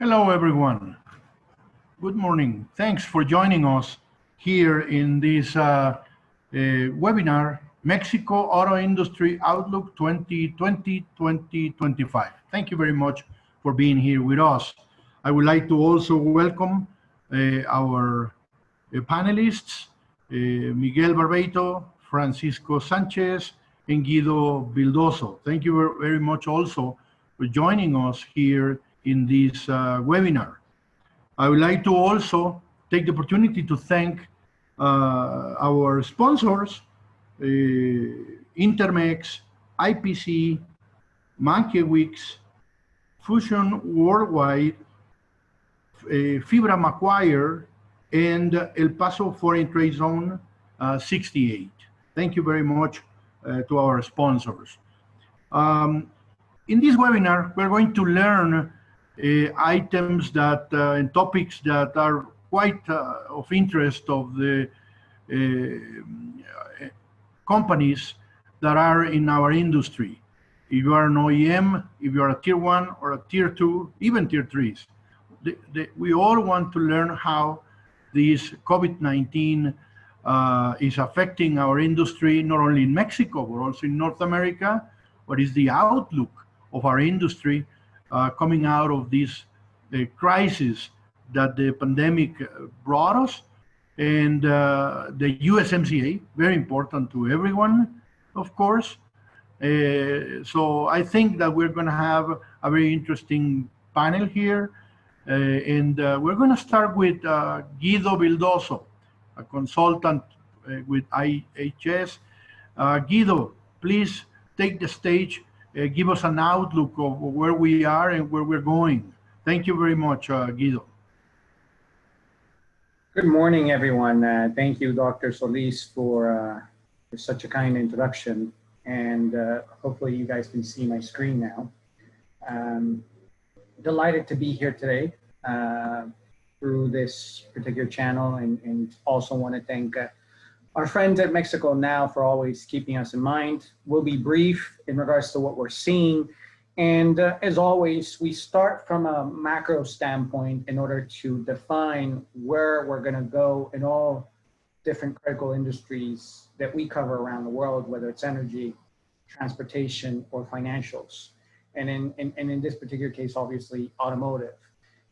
Hello, everyone. Good morning. Thanks for joining us here in this webinar, Mexico Auto Industry Outlook 2020-2025. Thank you very much for being here with us. I would like to also welcome our panelists, Miguel Barbeito, Francisco Sanchez, and Guido Bildoso. Thank you very much also for joining us here in this webinar. I would like to also take the opportunity to thank our sponsors, Intermex, IPC, Mankiewicz, Fusion Worldwide, Fibra Macquarie, and El Paso Foreign Trade Zone 68. Thank you very much to our sponsors. In this webinar, we're going to learn items that and topics that are quite of interest of the companies that are in our industry. If you are an OEM, if you are a tier 1 or a tier 2, even tier 3s, we all want to learn how this COVID-19 is affecting our industry, not only in Mexico, but also in North America. What is the outlook of our industry coming out of this crisis that the pandemic brought us, and the USMCA, very important to everyone, of course. So I think that we're going to have a very interesting panel here, and we're going to start with Guido Bildoso, a consultant with IHS. Guido, please take the stage. Give us an outlook of where we are and where we're going. Thank you very much, Guido. Good morning, everyone. Thank you, Dr. Solis, for such a kind introduction. And hopefully you guys can see my screen now. Delighted to be here today through this particular channel, and also want to thank our friends at MEXICONOW for always keeping us in mind. We'll be brief in regards to what we're seeing. And as always, we start from a macro standpoint in order to define where we're going to go in all different critical industries that we cover around the world, whether it's energy, transportation, or financials. And in this particular case, obviously, automotive.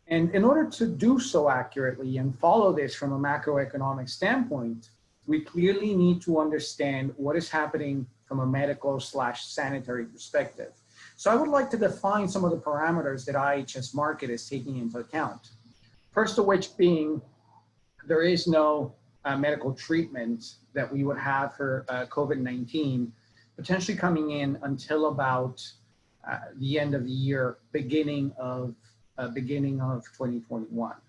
And in order to do so accurately and follow this from a macroeconomic standpoint, we clearly need to understand what is happening from a medical/sanitary perspective. So I would like to define some of the parameters that IHS Markit is taking into account. First of which being, there is no medical treatment that we would have for COVID-19 potentially coming in until about the end of the year, beginning of 2021.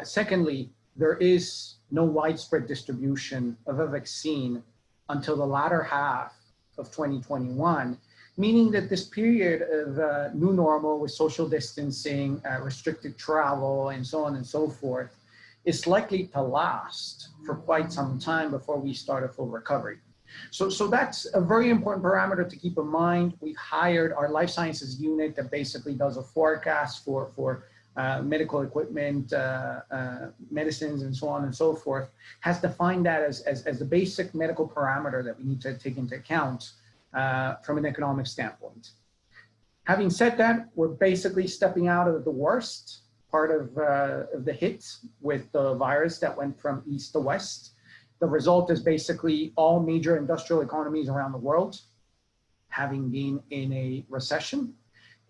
Secondly, there is no widespread distribution of a vaccine until the latter half of 2021, meaning that this period of new normal with social distancing, restricted travel, and so on and so forth is likely to last for quite some time before we start a full recovery. So that's a very important parameter to keep in mind. We've hired our life sciences unit that basically does a forecast for medical equipment, medicines, and so on and so forth, has defined that as the basic medical parameter that we need to take into account from an economic standpoint. Having said that, we're basically stepping out of the worst part of the hit with the virus that went from east to west. The result is basically all major industrial economies around the world having been in a recession.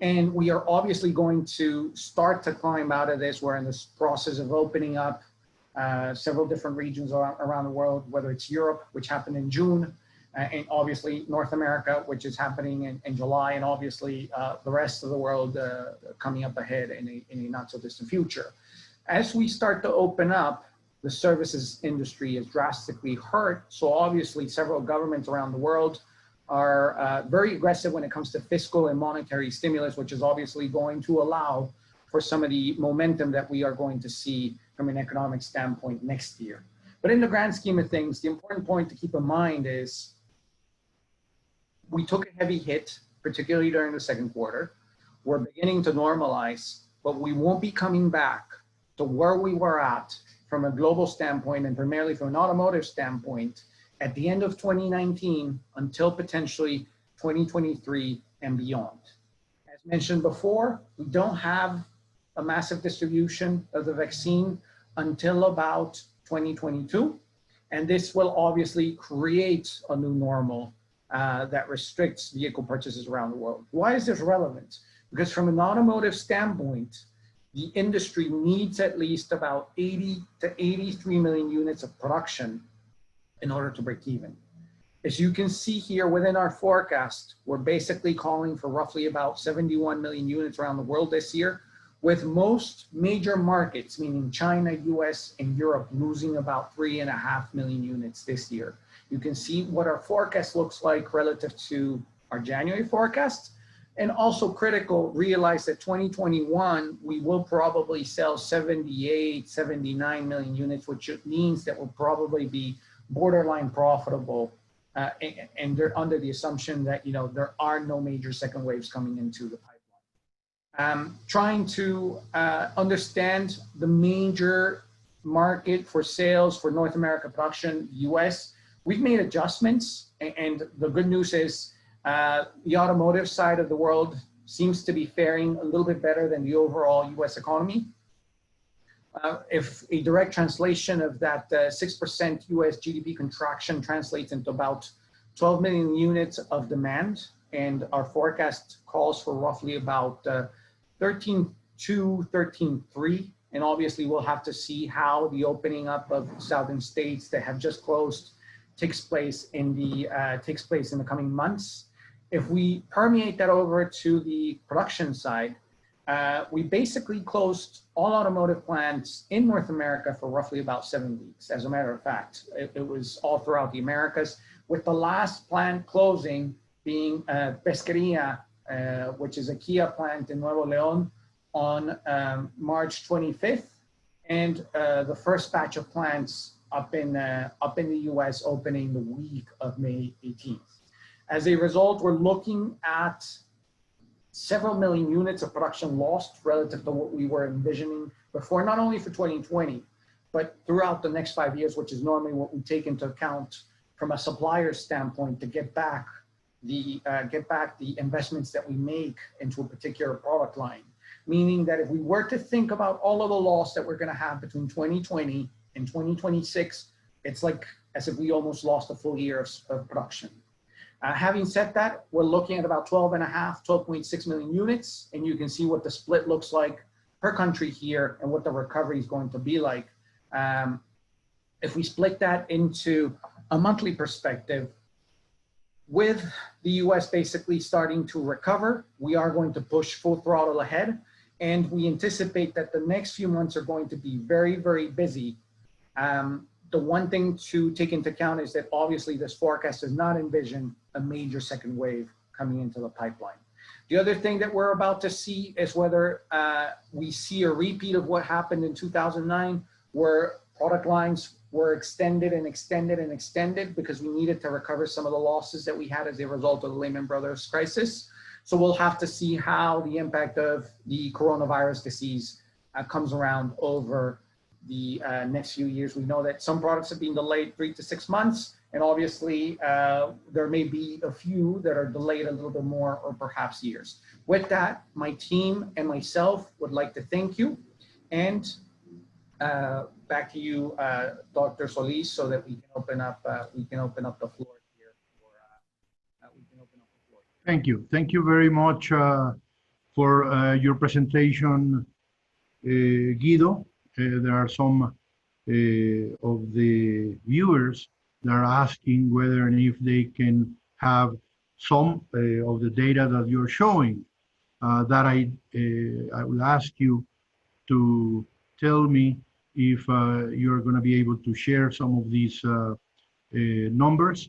And we are obviously going to start to climb out of this. We're in this process of opening up several different regions around the world, whether it's Europe, which happened in June, and obviously North America, which is happening in July, and obviously the rest of the world coming up ahead in a not so distant future. As we start to open up, the services industry is drastically hurt. So obviously several governments around the world are very aggressive when it comes to fiscal and monetary stimulus, which is obviously going to allow for some of the momentum that we are going to see from an economic standpoint next year. But in the grand scheme of things, the important point to keep in mind is we took a heavy hit, particularly during the second quarter. We're beginning to normalize. but we won't be coming back to where we were at from a global standpoint and primarily from an automotive standpoint at the end of 2019 until potentially 2023 and beyond. As mentioned before, we don't have a massive distribution of the vaccine until about 2022. And this will obviously create a new normal that restricts vehicle purchases around the world. Why is this relevant? Because from an automotive standpoint, the industry needs at least about 80 to 83 million units of production in order to break even. As you can see here within our forecast, we're basically calling for roughly about 71 million units around the world this year, with most major markets, meaning China, US, and Europe, losing about 3.5 million units this year. You can see what our forecast looks like relative to our January forecast. And also critical, realize that 2021, we will probably sell 78, 79 million units, which means that we'll probably be borderline profitable. And they're under the assumption that, there are no major second waves coming into the pipeline. Trying to understand the major market for sales for North America production, US, we've made adjustments. And the good news is the automotive side of the world seems to be faring a little bit better than the overall US economy. If a direct translation of that 6% US GDP contraction translates into about 12 million units of demand, and our forecast calls for roughly about 13.2, 13.3, and obviously we'll have to see how the opening up of southern states that have just closed takes place in the coming months. If we permeate that over to the production side, we basically closed all automotive plants in North America for roughly about 7 weeks. As a matter of fact, it was all throughout the Americas, with the last plant closing being Pesquería, which is a Kia plant in Nuevo León, on March 25th, and the first batch of plants up in the US opening the week of May 18th. As a result, we're looking at several million units of production lost relative to what we were envisioning before, not only for 2020, but throughout the next 5 years, which is normally what we take into account from a supplier standpoint to get back the investments that we make into a particular product line. Meaning that if we were to think about all of the loss that we're going to have between 2020 and 2026, it's like as if we almost lost a full year of production. Having said that, we're looking at about 12.6 million units, and you can see what the split looks like per country here and what the recovery is going to be like. If we split that into a monthly perspective, with the US basically starting to recover, we are going to push full throttle ahead, and we anticipate that the next few months are going to be very, very busy. The one thing to take into account is that obviously this forecast does not envision a major second wave coming into the pipeline. The other thing that we're about to see is whether we see a repeat of what happened in 2009, where product lines were extended and extended and extended because we needed to recover some of the losses that we had as a result of the Lehman Brothers crisis. So we'll have to see how the impact of the coronavirus disease comes around over the next few years. We know that some products have been delayed 3 to 6 months, and obviously there may be a few that are delayed a little bit more or perhaps years. With that, my team and myself would like to thank you, and back to you, Dr. Solis, so that we can open up the floor here. Thank you very much for your presentation, Guido. There are some of the viewers that are asking whether and if they can have some of the data that you're showing. That I will ask you to tell me if you're going to be able to share some of these numbers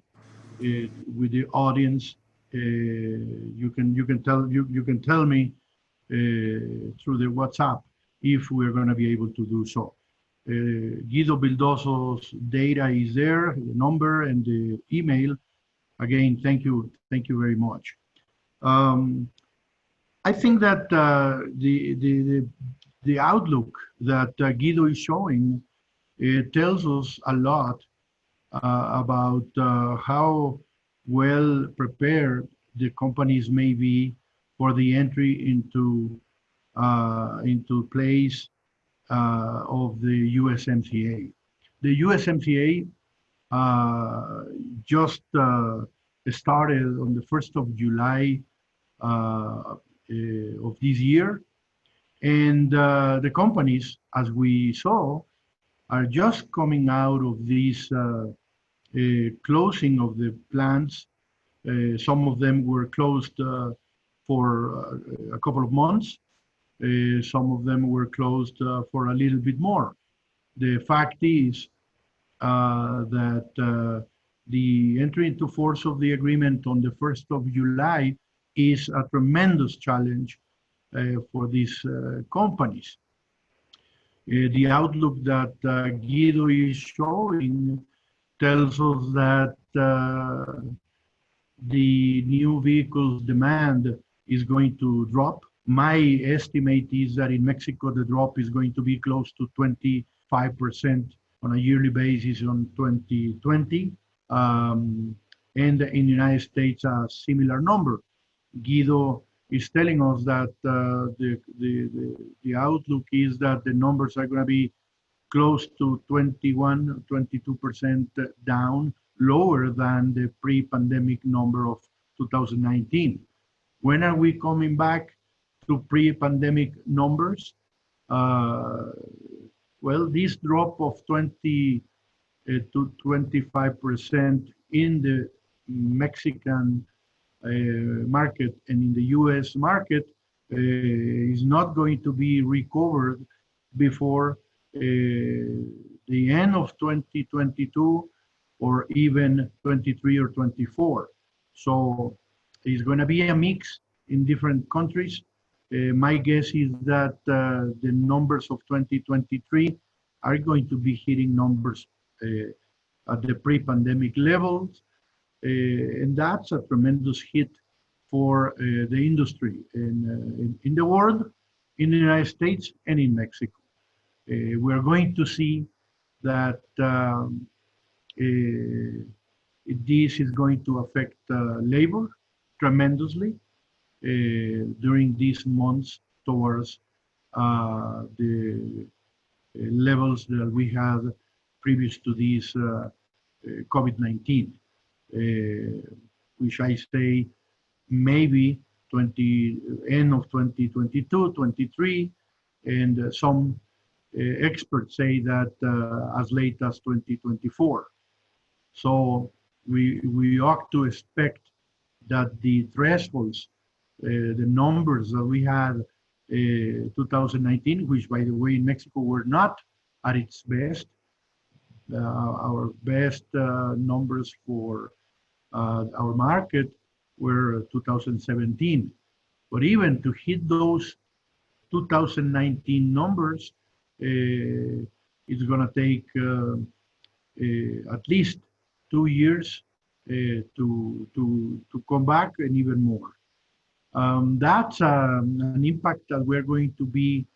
with the audience. You can tell me through the WhatsApp if we're going to be able to do so. Guido Bildoso's data is there, the number and the email. Again, thank you very much. I think that the outlook that Guido is showing, it tells us a lot about how well prepared the companies may be for the entry into place of the USMCA. The USMCA just started on the 1st of July of this year, and the companies, as we saw, are just coming out of this closing of the plants. Some of them were closed for a couple of months. Some of them were closed for a little bit more. The fact is that the entry into force of the agreement on the 1st of July is a tremendous challenge for these companies. The outlook that Guido is showing tells us that the new vehicles demand is going to drop. My estimate is that in Mexico, the drop is going to be close to 25% on a yearly basis on 2020. And in the United States, a similar number. Guido is telling us that the outlook is that the numbers are going to be close to 21, 22% down, lower than the pre-pandemic number of 2019. When are we coming back to pre-pandemic numbers? Well, this drop of 20 to 25% in the Mexican market and in the U.S. market is not going to be recovered before the end of 2022 or even 23 or 24. So it's going to be a mix in different countries. My guess is that the numbers of 2023 are going to be hitting numbers at the pre-pandemic levels. And that's a tremendous hit for the industry in the world, in the United States, and in Mexico. We're going to see that this is going to affect labor tremendously during these months towards the levels that we had previous to this COVID-19. Which I say maybe end of 2022, 23, and some experts say that as late as 2024. So we ought to expect that the thresholds, the numbers that we had 2019, which by the way in Mexico were not at its best. Our best numbers for our market were 2017. But even to hit those 2019 numbers, it's going to take at least 2 years to come back and even more. That's an impact that we're going to be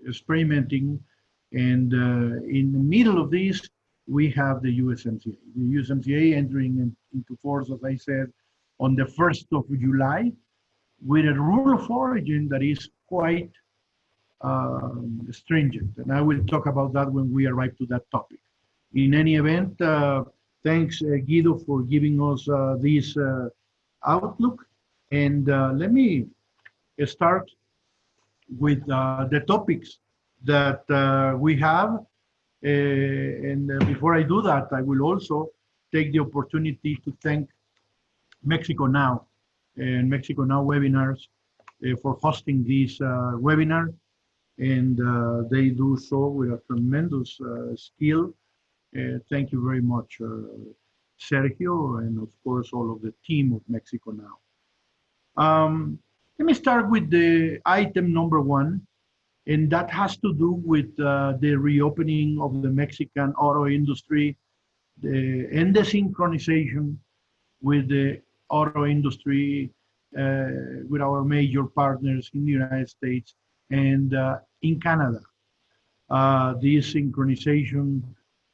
experimenting. And in the middle of this, we have the USMCA. The USMCA entering into force, as I said, on the 1st of July, with a rule of origin that is quite stringent. And I will talk about that when we arrive to that topic. In any event, thanks, Guido, for giving us this outlook. And let me start with the topics that we have. And before I do that, I will also take the opportunity to thank MEXICONOW and MEXICONOW webinars for hosting this webinar. And they do so with a tremendous skill. Thank you very much, Sergio, and of course, all of the team of MEXICONOW. Let me start with the item number 1. And that has to do with the reopening of the Mexican auto industry and the synchronization with the auto industry with our major partners in the United States and in Canada. This synchronization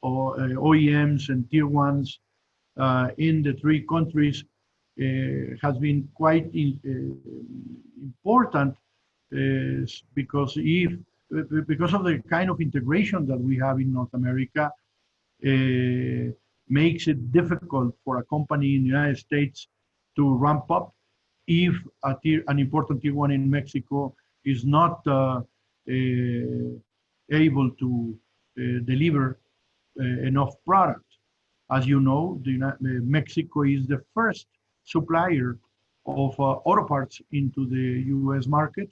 of OEMs and tier ones in the three countries has been quite important because of the kind of integration that we have in North America, makes it difficult for a company in the United States to ramp up if an important tier one in Mexico is not able to deliver enough product. As you know, Mexico is the first supplier of auto parts into the U.S. market.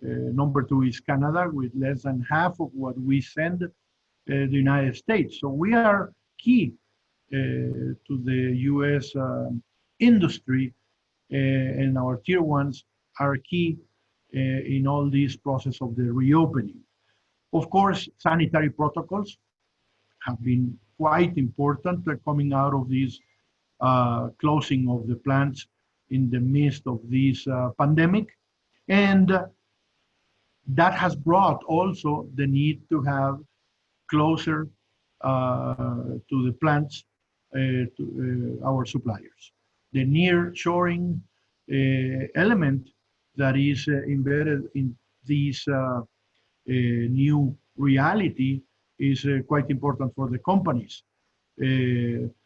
Number two is Canada, with less than half of what we send the United States. So we are key to the U.S. Industry, and our tier ones are key in all this process of the reopening. Of course, sanitary protocols have been quite important coming out of this closing of the plants in the midst of this pandemic. And that has brought also the need to have closer to the plants, to our suppliers. The near-shoring element that is embedded in this new reality is quite important for the companies.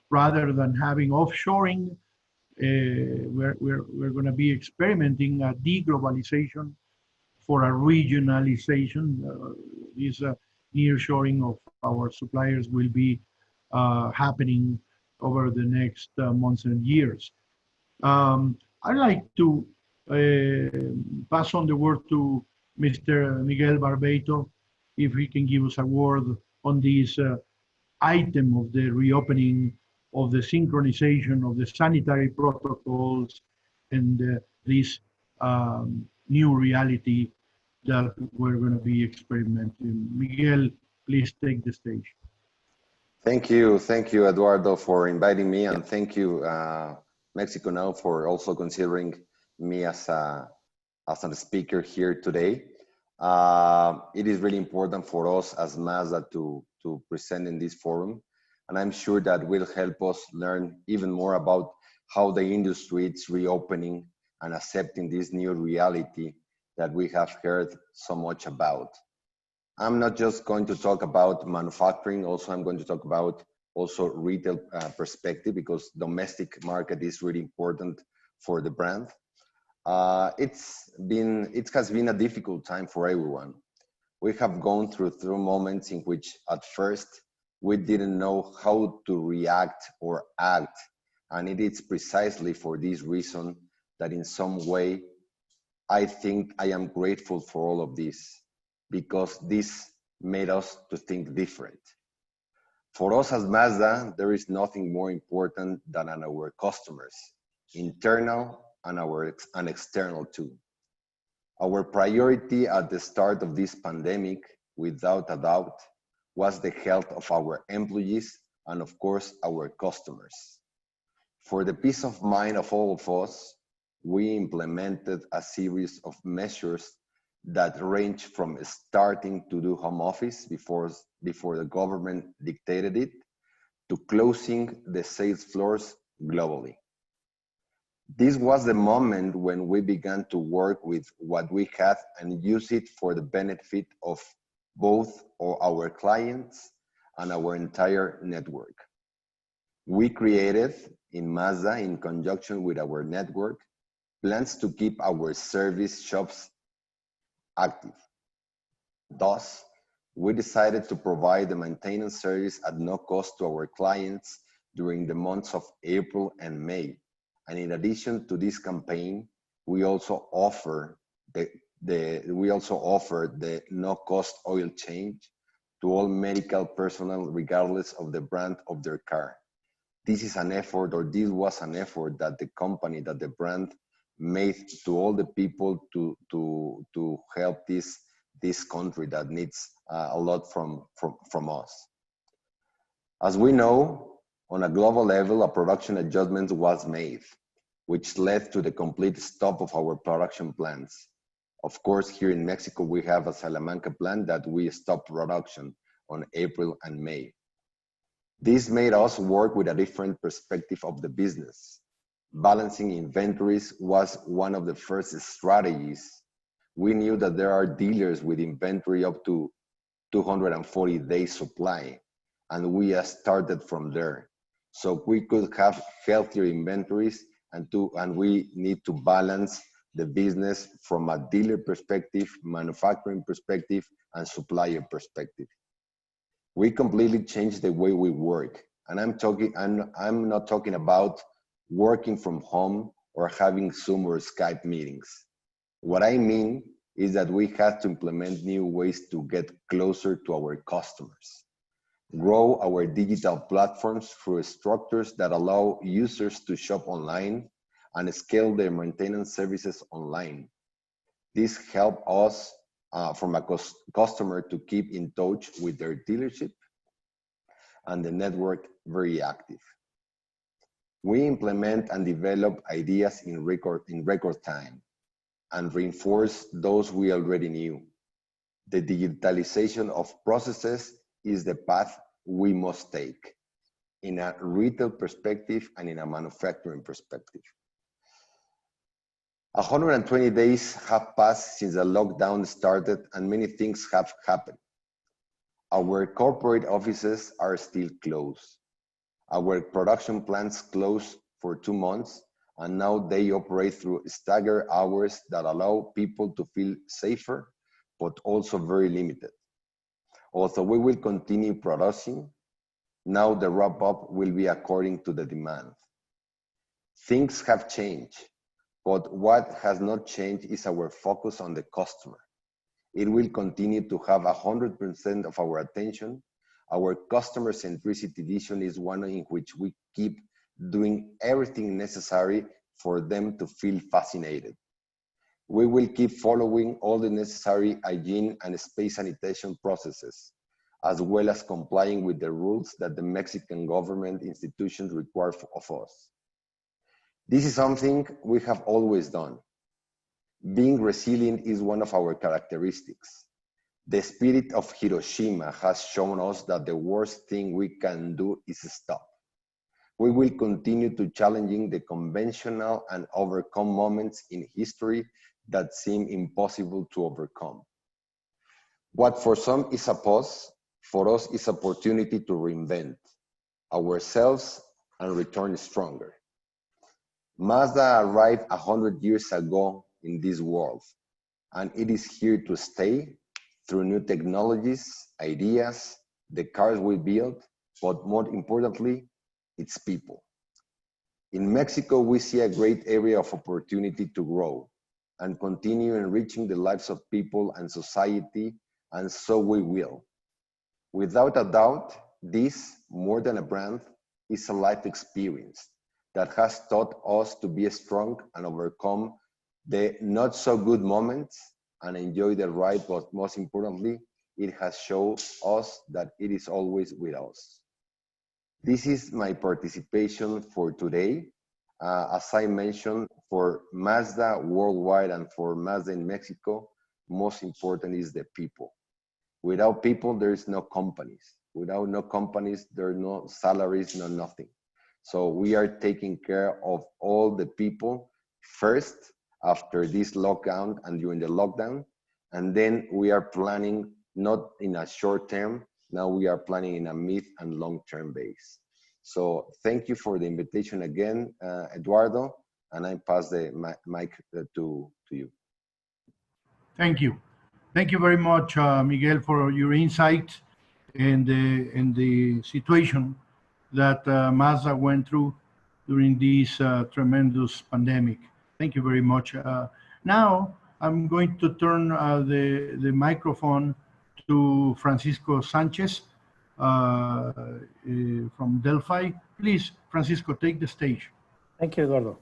Rather than having offshoring, we're going to be experimenting a deglobalization for a regionalization. This nearshoring of our suppliers will be happening over the next months and years. I'd like to pass on the word to Mr. Miguel Barbeito, if he can give us a word on this item of the reopening, of the synchronization of the sanitary protocols, and this new reality that we're going to be experimenting. Miguel, please take the stage. Thank you, Eduardo, for inviting me, and thank you, MEXICONOW, for also considering me as a speaker here today. It is really important for us as Mazda to present in this forum, and I'm sure that will help us learn even more about how the industry is reopening and accepting this new reality that we have heard so much about. I'm not just going to talk about manufacturing, also I'm going to talk about also retail perspective, because domestic market is really important for the brand. It has been a difficult time for everyone. We have gone through moments in which at first we didn't know how to react or act. And it is precisely for this reason that in some way, I think I am grateful for all of this, because this made us to think different. For us as Mazda, there is nothing more important than our customers, internal and external too. Our priority at the start of this pandemic, without a doubt, was the health of our employees and of course our customers. For the peace of mind of all of us, we implemented a series of measures that range from starting to do home office before the government dictated it, to closing the sales floors globally. This was the moment when we began to work with what we had and use it for the benefit of both our clients and our entire network. We created in Mazda, in conjunction with our network, plans to keep our service shops active. Thus, we decided to provide the maintenance service at no cost to our clients during the months of April and May. And in addition to this campaign, we also offer the no-cost oil change to all medical personnel, regardless of the brand of their car. This is an effort, or this was an effort that the company, that the brand made to all the people to help this country that needs a lot from us. As we know, on a global level, a production adjustment was made. which led to the complete stop of our production plants. Of course, here in Mexico, we have a Salamanca plant that we stopped production on April and May. This made us work with a different perspective of the business. Balancing inventories was one of the first strategies. We knew that there are dealers with inventory up to 240 days supply, and we started from there. So we could have healthier inventories, and we need to balance the business from a dealer perspective, manufacturing perspective, and supplier perspective. We completely changed the way we work. And I'm not talking about working from home or having Zoom or Skype meetings. What I mean is that we had to implement new ways to get closer to our customers, grow our digital platforms through structures that allow users to shop online and scale their maintenance services online. This helped us from a customer to keep in touch with their dealership and the network very active. We implement and develop ideas in record time and reinforce those we already knew. The digitalization of processes is the path we must take in a retail perspective and in a manufacturing perspective. 120 days have passed since the lockdown started and many things have happened. Our corporate offices are still closed. Our production plants closed for 2 months, and now they operate through staggered hours that allow people to feel safer, but also very limited. Although we will continue producing, now the wrap-up will be according to the demand. Things have changed, but what has not changed is our focus on the customer. It will continue to have 100% of our attention. Our customer centricity vision is one in which we keep doing everything necessary for them to feel fascinated. We will keep following all the necessary hygiene and space sanitation processes, as well as complying with the rules that the Mexican government institutions require of us. This is something we have always done. Being resilient is one of our characteristics. The spirit of Hiroshima has shown us that the worst thing we can do is stop. We will continue to challenging the conventional and overcome moments in history that seem impossible to overcome. What for some is a pause, for us is opportunity to reinvent ourselves and return stronger. Mazda arrived 100 years ago in this world, and it is here to stay through new technologies, ideas, the cars we build, but more importantly, its people. In Mexico, we see a great area of opportunity to grow and continue enriching the lives of people and society, and so we will. Without a doubt, this, more than a brand, is a life experience that has taught us to be strong and overcome the not so good moments and enjoy the ride, but most importantly, it has shown us that it is always with us. This is my participation for today. As I mentioned, for Mazda worldwide and for Mazda in Mexico, most important is the people. Without people, there is no companies. Without no companies, there are no salaries, no nothing. So we are taking care of all the people first after this lockdown and during the lockdown. And then we are planning not in a short term, now we are planning in a mid and long-term base. So thank you for the invitation again, Eduardo, and I pass the mic to you. Thank you. Thank you very much, Miguel, for your insight and the situation that Mazda went through during this tremendous pandemic. Thank you very much. Now, I'm going to turn the microphone to Francisco Sanchez from Delphi. Please, Francisco, take the stage. Thank you, Eduardo.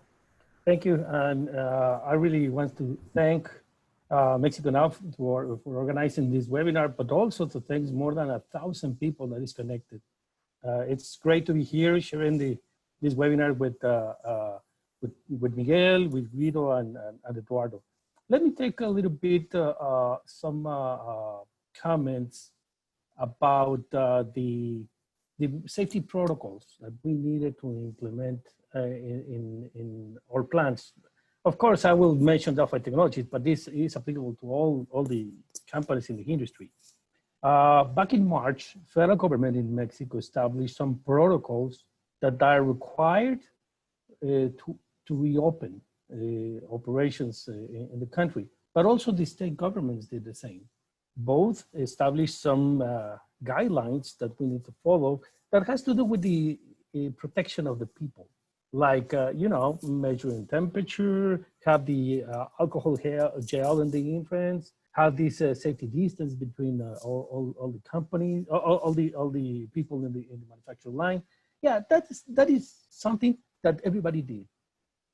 Thank you. And I really want to thank MEXICONOW for organizing this webinar, but also to thank more than 1,000 people that is connected. It's great to be here sharing this webinar with with Miguel, with Guido, and Eduardo. Let me take a little bit some comments about the safety protocols that we needed to implement in our plants. Of course, I will mention Delphi Technologies, but this is applicable to all the companies in the industry. Back in March, federal government in Mexico established some protocols that are required to reopen operations in the country, but also the state governments did the same. Both established some guidelines that we need to follow that has to do with the protection of the people, like, you know, measuring temperature, have the alcohol gel in the entrance, have this safety distance between all the companies, all the people in the manufacturing line. Yeah, that is something that everybody did.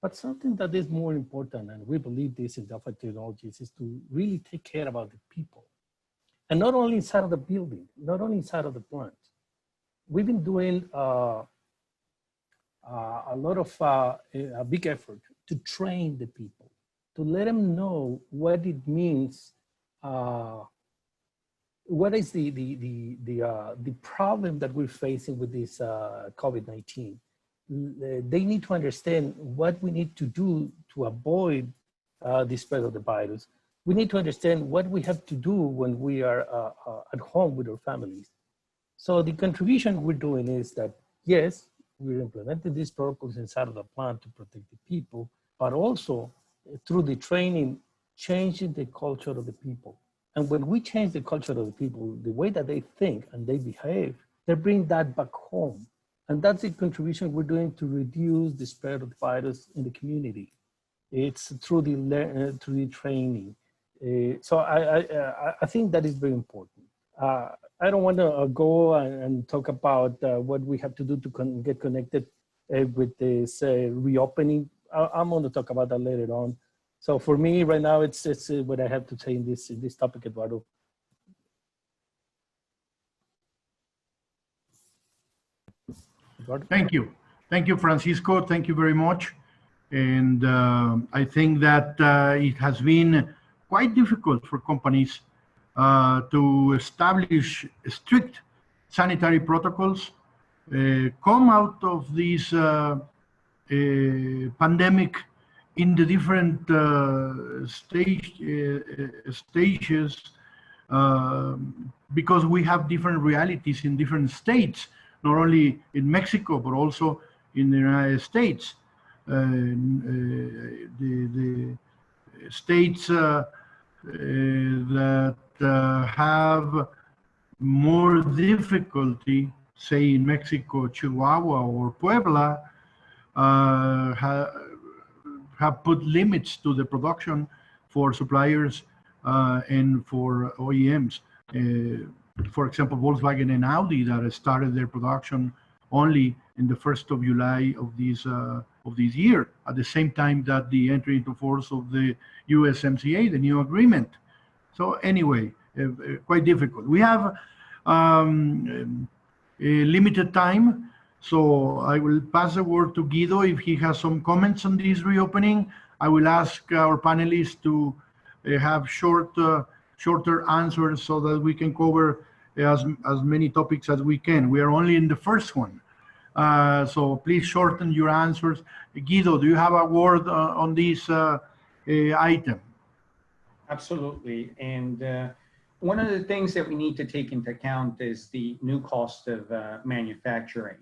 But something that is more important, and we believe this in Delphi Technologies, is to really take care about the people. And not only inside of the building, not only inside of the plant. We've been doing a lot of a big effort to train the people, to let them know what it means, what is the problem that we're facing with this COVID-19. They need to understand what we need to do to avoid the spread of the virus. We need to understand what we have to do when we are at home with our families. So the contribution we're doing is that, yes, we're implementing these protocols inside of the plant to protect the people, but also through the training, changing the culture of the people. And when we change the culture of the people, the way that they think and they behave, they bring that back home. And that's the contribution we're doing to reduce the spread of the virus in the community. It's through the training. So I think that is very important. I don't want to go and talk about what we have to do to get connected with this reopening. I'm going to talk about that later on. So for me right now, it's what I have to say in this topic, Eduardo. Thank you. Thank you, Francisco. Thank you very much. And I think that it has been quite difficult for companies to establish strict sanitary protocols, come out of this pandemic in the different stages, because we have different realities in different states, not only in Mexico, but also in the United States. The states that have more difficulty, say in Mexico, Chihuahua or Puebla, have put limits to the production for suppliers and for OEMs. For example, Volkswagen and Audi that started their production only in the 1st of July of this year, at the same time that the entry into force of the U.S. MCA, the new agreement. So anyway, quite difficult. We have a limited time, so I will pass the word to Guido if he has some comments on this reopening. I will ask our panelists to have shorter answers so that we can cover as many topics as we can. We are only in the first one. So please shorten your answers. Guido, do you have a word on this item? Absolutely. And one of the things that we need to take into account is the new cost of manufacturing.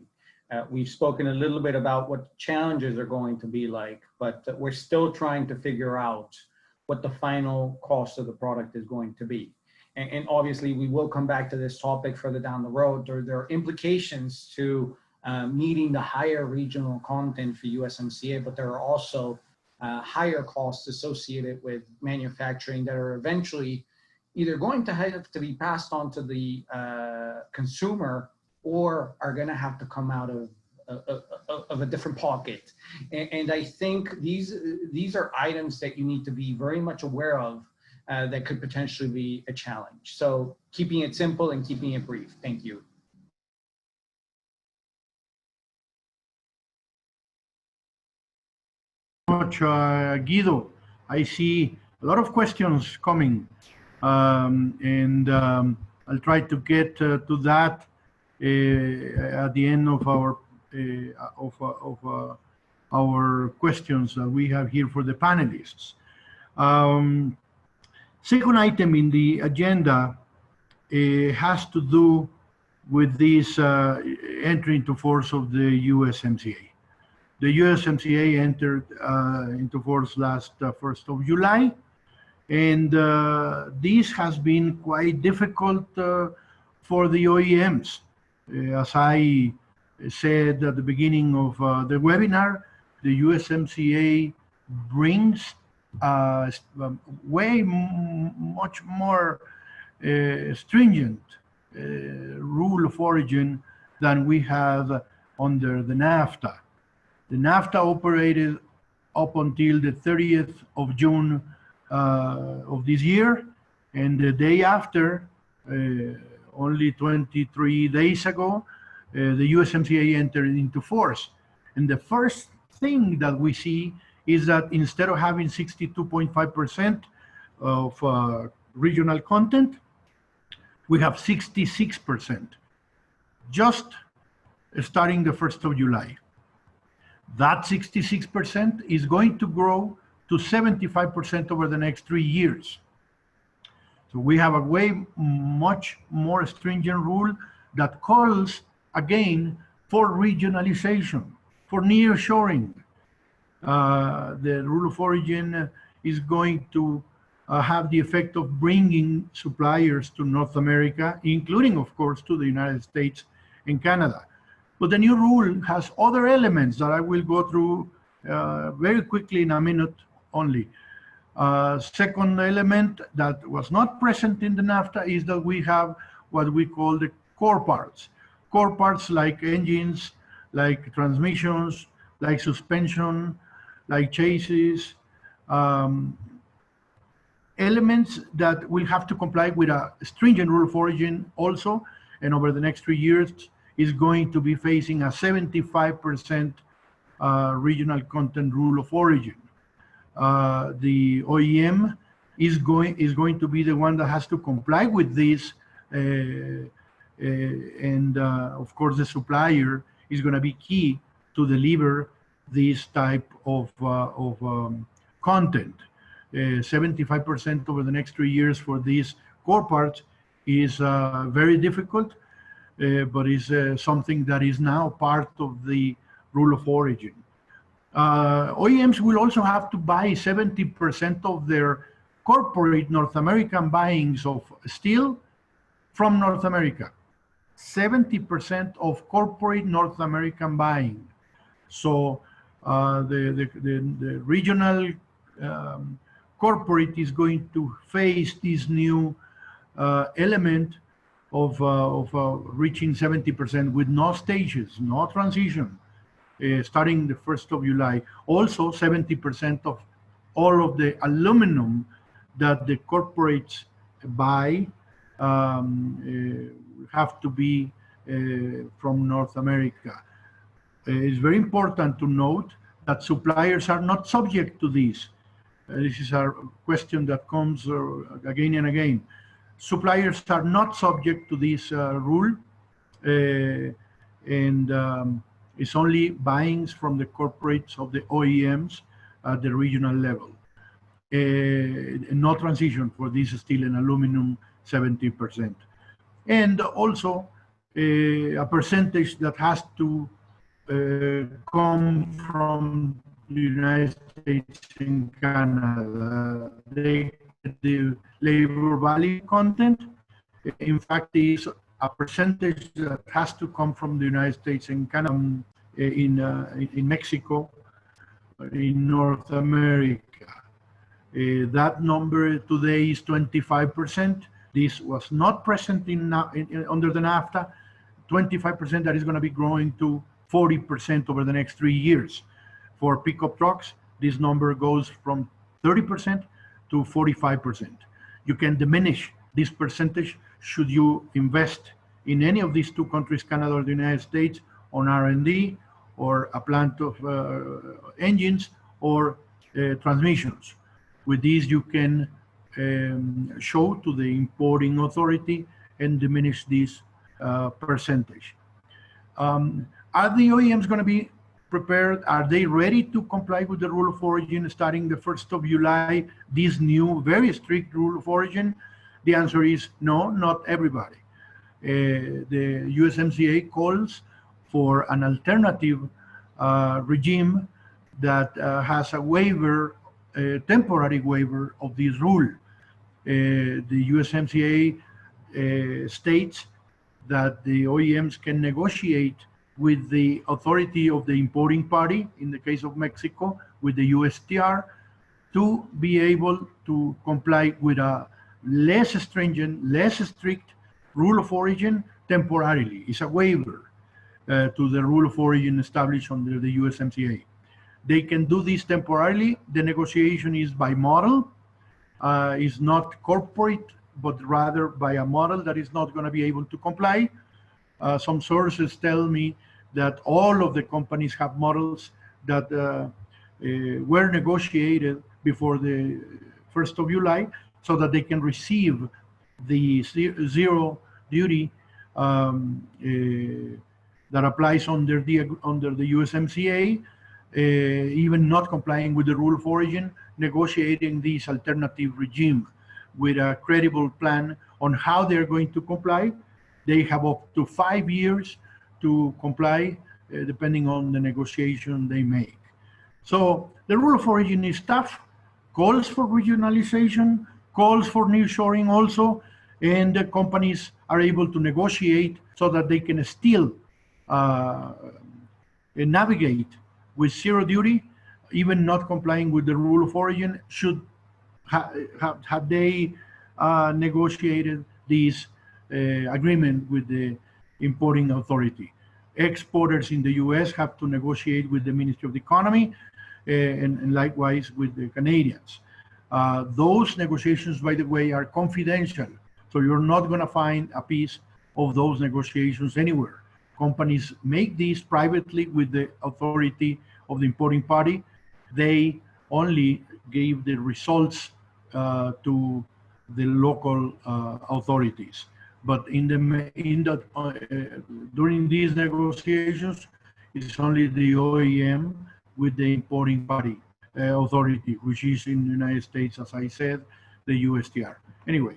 We've spoken a little bit about what challenges are going to be like, but we're still trying to figure out what the final cost of the product is going to be. And obviously, we will come back to this topic further down the road. There are implications to meeting the higher regional content for USMCA, but there are also higher costs associated with manufacturing that are eventually either going to have to be passed on to the consumer or are going to have to come out of a different pocket. And I think these are items that you need to be very much aware of that could potentially be a challenge. So keeping it simple and keeping it brief. Thank you. much, Guido. I see a lot of questions coming, I'll try to get to that at the end of our questions that we have here for the panelists. Second item in the agenda has to do with this entry into force of the USMCA. The USMCA entered into force last 1st of July, and this has been quite difficult for the OEMs. As I said at the beginning of the webinar, the USMCA brings much more stringent rule of origin than we have under the NAFTA. The NAFTA operated up until the 30th of June of this year, and the day after, only 23 days ago, the USMCA entered into force. And the first thing that we see is that instead of having 62.5% of regional content, we have 66%, just starting the 1st of July. That 66% is going to grow to 75% over the next 3 years. So we have a much more stringent rule that calls again for regionalization, for nearshoring. The rule of origin is going to have the effect of bringing suppliers to North America, including, of course, to the United States and Canada. But the new rule has other elements that I will go through very quickly in a minute only. Second element that was not present in the NAFTA is that we have what we call the core parts. Core parts like engines, like transmissions, like suspension, like chassis, elements that will have to comply with a stringent rule of origin also, and over the next 3 years is going to be facing a 75% regional content rule of origin. The OEM is going to be the one that has to comply with this, of course the supplier is going to be key to deliver this type of content. 75% over the next 3 years for these core parts is very difficult, but is something that is now part of the rule of origin. OEMs will also have to buy 70% of their corporate North American buyings of steel from North America. 70% of corporate North American buying. So the regional corporate is going to face this new element of reaching 70% with no stages, no transition, starting the 1st of July. Also, 70% of all of the aluminum that the corporates buy have to be from North America. It's very important to note that suppliers are not subject to this. This is a question that comes again and again. Suppliers are not subject to this rule, and it's only buyings from the corporates of the OEMs at the regional level. No transition for this steel and aluminum, 70%. And also a percentage that has to come from the United States and Canada. The labor value content, in fact, is a percentage that has to come from the United States and Canada, in Mexico, in North America. That number today is 25%. This was not present under the NAFTA. 25% that is going to be growing to 40% over the next 3 years. For pickup trucks, this number goes from 30% to 45%. You can diminish this percentage should you invest in any of these two countries, Canada or the United States, on R&D or a plant of engines or transmissions. With this, you can show to the importing authority and diminish this percentage. Are the OEMs going to be prepared? Are they ready to comply with the rule of origin starting the 1st of July, this new very strict rule of origin? The answer is no, not everybody. The USMCA calls for an alternative regime that has a waiver, a temporary waiver of this rule. The USMCA states that the OEMs can negotiate with the authority of the importing party, in the case of Mexico, with the USTR, to be able to comply with a less stringent, less strict rule of origin temporarily. It's a waiver to the rule of origin established under the USMCA. They can do this temporarily. The negotiation is by model. Is not corporate, but rather by a model that is not going to be able to comply. Some sources tell me that all of the companies have models that were negotiated before the 1st of July so that they can receive the zero duty that applies under the USMCA, even not complying with the rule of origin, negotiating this alternative regime with a credible plan on how they're going to comply. They have up to 5 years to comply, depending on the negotiation they make. So the rule of origin is tough, calls for regionalization, calls for nearshoring also, and the companies are able to negotiate so that they can still navigate with zero duty, even not complying with the rule of origin, should have they negotiated this agreement with the importing authority. Exporters in the US have to negotiate with the Ministry of the Economy and likewise with the Canadians. Those negotiations, by the way, are confidential. So you're not going to find a piece of those negotiations anywhere. Companies make these privately with the authority of the importing party. They only gave the results to the local authorities. But during these negotiations, it's only the OEM with the importing party authority, which is in the United States, as I said, the USTR. Anyway,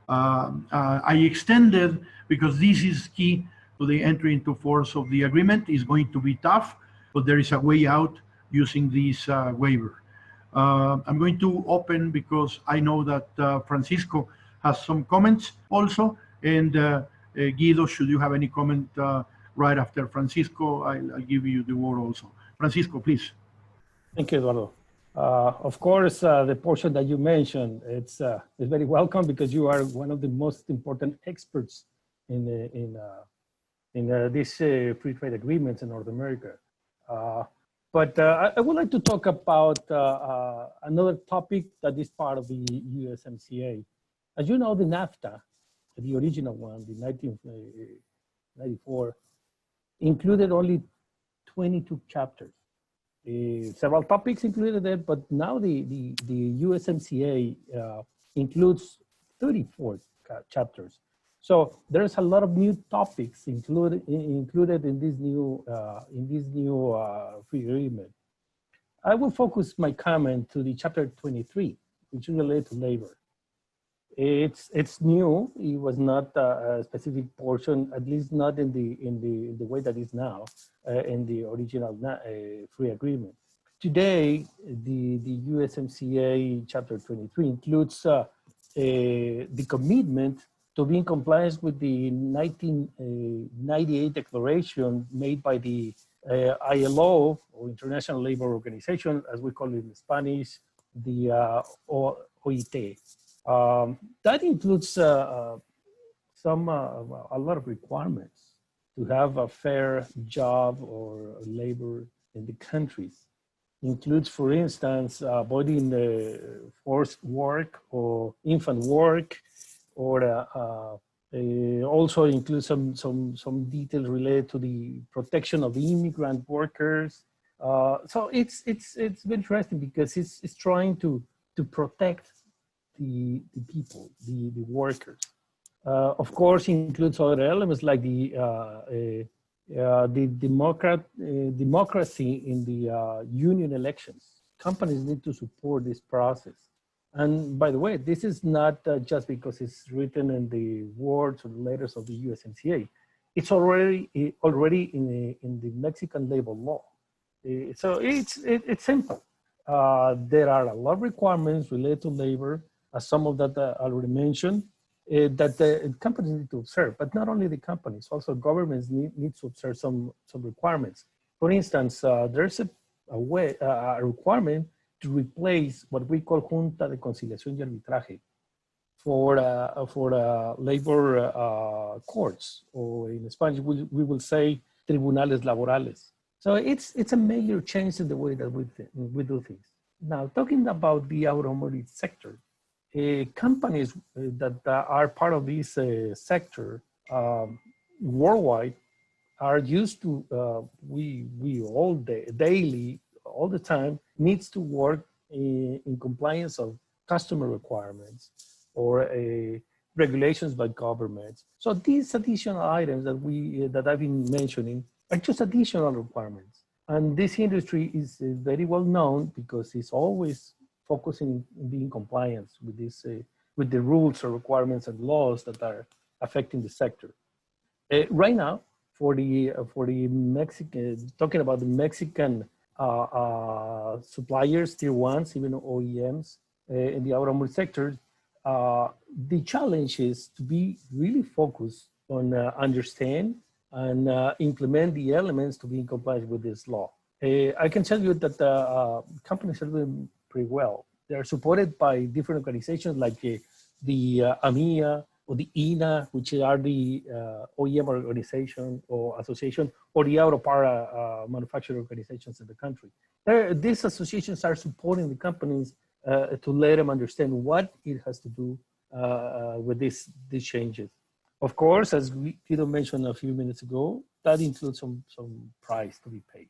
I extended because this is key to the entry into force of the agreement. It's going to be tough, but there is a way out using this waiver. I'm going to open because I know that Francisco has some comments also. And Guido, should you have any comment right after Francisco, I'll give you the word also. Francisco, please. Thank you, Eduardo. Of course, the portion that you mentioned, it's very welcome because you are one of the most important experts in these free trade agreements in North America. But I would like to talk about another topic that is part of the USMCA. As you know, the NAFTA, the original one, the 1994, included only 22 chapters. Several topics included there, but now the USMCA includes 34 chapters. So there's a lot of new topics included in this new free agreement. I will focus my comment to the chapter 23, which is related to labor. It's new. It was not a specific portion, at least not in the way that is now in the original free agreement. Today, the USMCA chapter 23 includes the commitment to be in compliance with the 1998 declaration made by the ILO, or International Labor Organization, as we call it in Spanish, the OIT. That includes a lot of requirements to have a fair job or labor in the countries. Includes, for instance, avoiding forced work or infant work, or also includes some details related to the protection of the immigrant workers, So it's been interesting because it's trying to protect the people, the workers. Of course, includes other elements like the democracy in the union elections. Companies need to support this process. And by the way, this is not just because it's written in the words or the letters of the USMCA. It's already in the Mexican labor law. So it's simple. There are a lot of requirements related to labor, as some of that I already mentioned, that the companies need to observe, but not only the companies, also governments need to observe some requirements. For instance, there's a requirement to replace what we call Junta de Conciliación y Arbitraje for labor courts, or in Spanish we will say tribunales laborales. So it's a major change in the way that we do things. Now, talking about the automotive sector, companies that are part of this sector worldwide are used to, we all daily, all the time, needs to work in compliance of customer requirements or regulations by governments. So these additional items that I've been mentioning are just additional requirements. And this industry is very well known because it's always focusing on being compliant with this, with the rules or requirements and laws that are affecting the sector. Right now, for the Mexican, talking about the Mexican suppliers, tier ones, even OEMs in the automotive sector, the challenge is to be really focused on understand and implement the elements to be in compliance with this law. I can tell you that companies are doing pretty well. They are supported by different organizations like the AMIA or the INA, which are the OEM organization or association, or the auto para manufacturer organizations in the country. These associations are supporting the companies to let them understand what it has to do with these changes. Of course, as Guido mentioned a few minutes ago, that includes some price to be paid.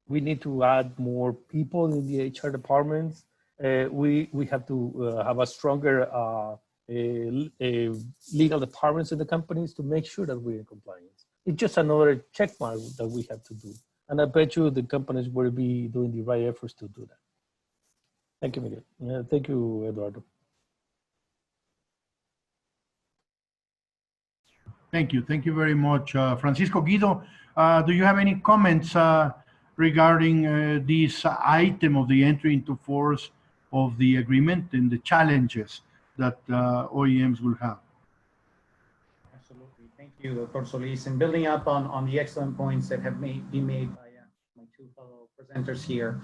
We need to add more people in the HR departments. We have to have a stronger legal departments in the companies to make sure that we're in compliance. It's just another check mark that we have to do. And I bet you the companies will be doing the right efforts to do that. Thank you, Miguel. Thank you, Eduardo. Thank you. Thank you very much. Francisco, Guido, do you have any comments regarding this item of the entry into force of the agreement and the challenges that OEMs will have? Absolutely. Thank you, Dr. Solis. And building up on the excellent points that have been made by my two fellow presenters here,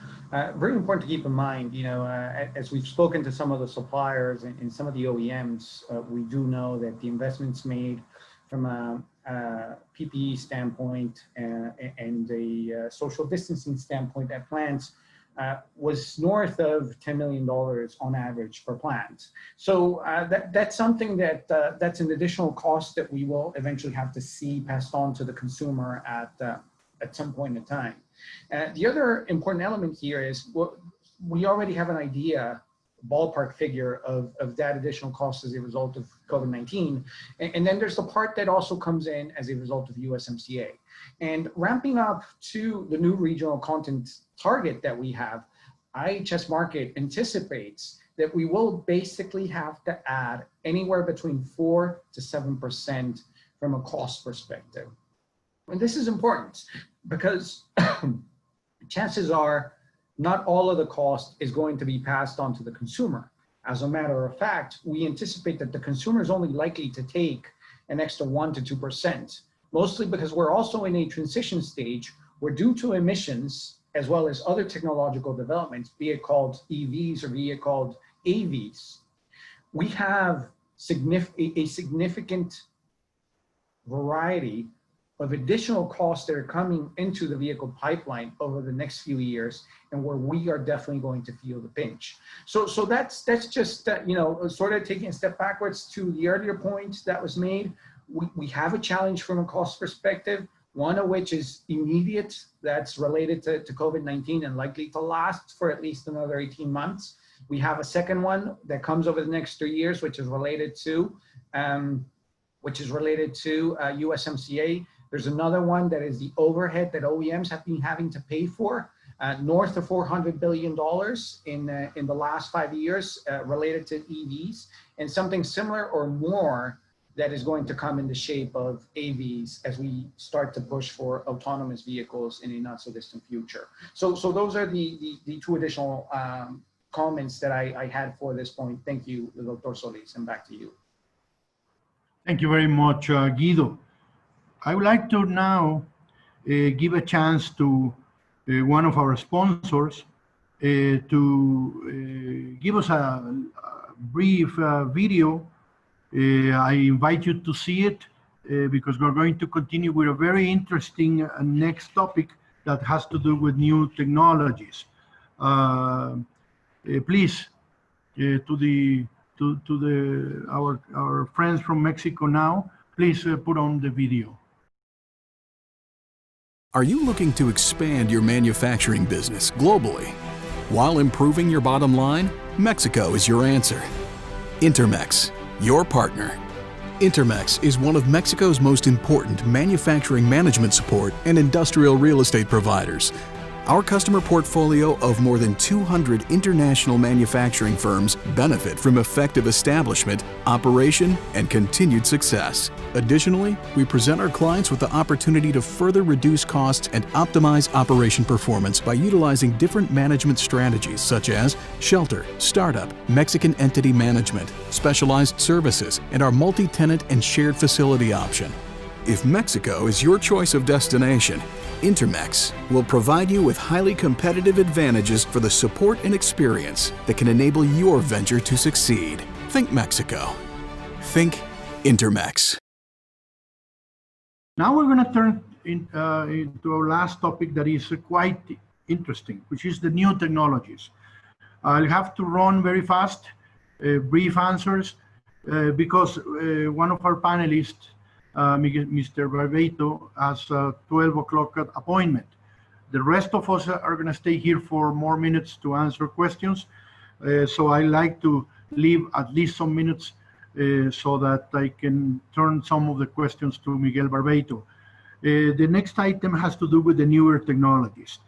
very important to keep in mind, you know, as we've spoken to some of the suppliers and some of the OEMs, we do know that the investments made from a PPE standpoint and a social distancing standpoint at plants was north of $10 million on average per plant. So that's something that's an additional cost that we will eventually have to see passed on to the consumer at some point in time. The other important element here is we already have an idea, ballpark figure of that additional cost as a result of COVID-19. And then there's the part that also comes in as a result of USMCA. And ramping up to the new regional content target that we have, IHS Markit anticipates that we will basically have to add anywhere between 4 to 7% from a cost perspective. And this is important because chances are not all of the cost is going to be passed on to the consumer. As a matter of fact, we anticipate that the consumer is only likely to take an extra 1 to 2%, mostly because we're also in a transition stage where, due to emissions, as well as other technological developments, be it called EVs or be it called AVs, we have a significant variety of additional costs that are coming into the vehicle pipeline over the next few years, and where we are definitely going to feel the pinch. So that's just, you know, sort of taking a step backwards to the earlier point that was made. We have a challenge from a cost perspective, one of which is immediate, that's related to COVID-19 and likely to last for at least another 18 months. We have a second one that comes over the next 3 years, which is related to USMCA. There's another one that is the overhead that OEMs have been having to pay for, north of $400 billion in the last 5 years related to EVs, and something similar or more that is going to come in the shape of AVs as we start to push for autonomous vehicles in a not so distant future. So those are the two additional comments that I had for this point. Thank you, Dr. Solis, and back to you. Thank you very much, Guido. I would like to now give a chance to one of our sponsors to give us a brief video. I invite you to see it because we're going to continue with a very interesting next topic that has to do with new technologies. Please, our friends from Mexico Now, please put on the video. Are you looking to expand your manufacturing business globally while improving your bottom line? Mexico is your answer. Intermex, your partner. Intermex is one of Mexico's most important manufacturing management support and industrial real estate providers. Our customer portfolio of more than 200 international manufacturing firms benefit from effective establishment, operation, and continued success. Additionally, we present our clients with the opportunity to further reduce costs and optimize operation performance by utilizing different management strategies such as shelter, startup, Mexican entity management, specialized services, and our multi-tenant and shared facility option. If Mexico is your choice of destination, Intermex will provide you with highly competitive advantages for the support and experience that can enable your venture to succeed. Think Mexico. Think Intermex. Now we're going to turn into our last topic that is quite interesting, which is the new technologies. I'll have to run very fast, brief answers, because one of our panelists, Mr. Barbeito, has a 12 o'clock appointment. The rest of us are going to stay here for more minutes to answer questions. So I like to leave at least some minutes so that I can turn some of the questions to Miguel Barbeito. The next item has to do with the newer technologies,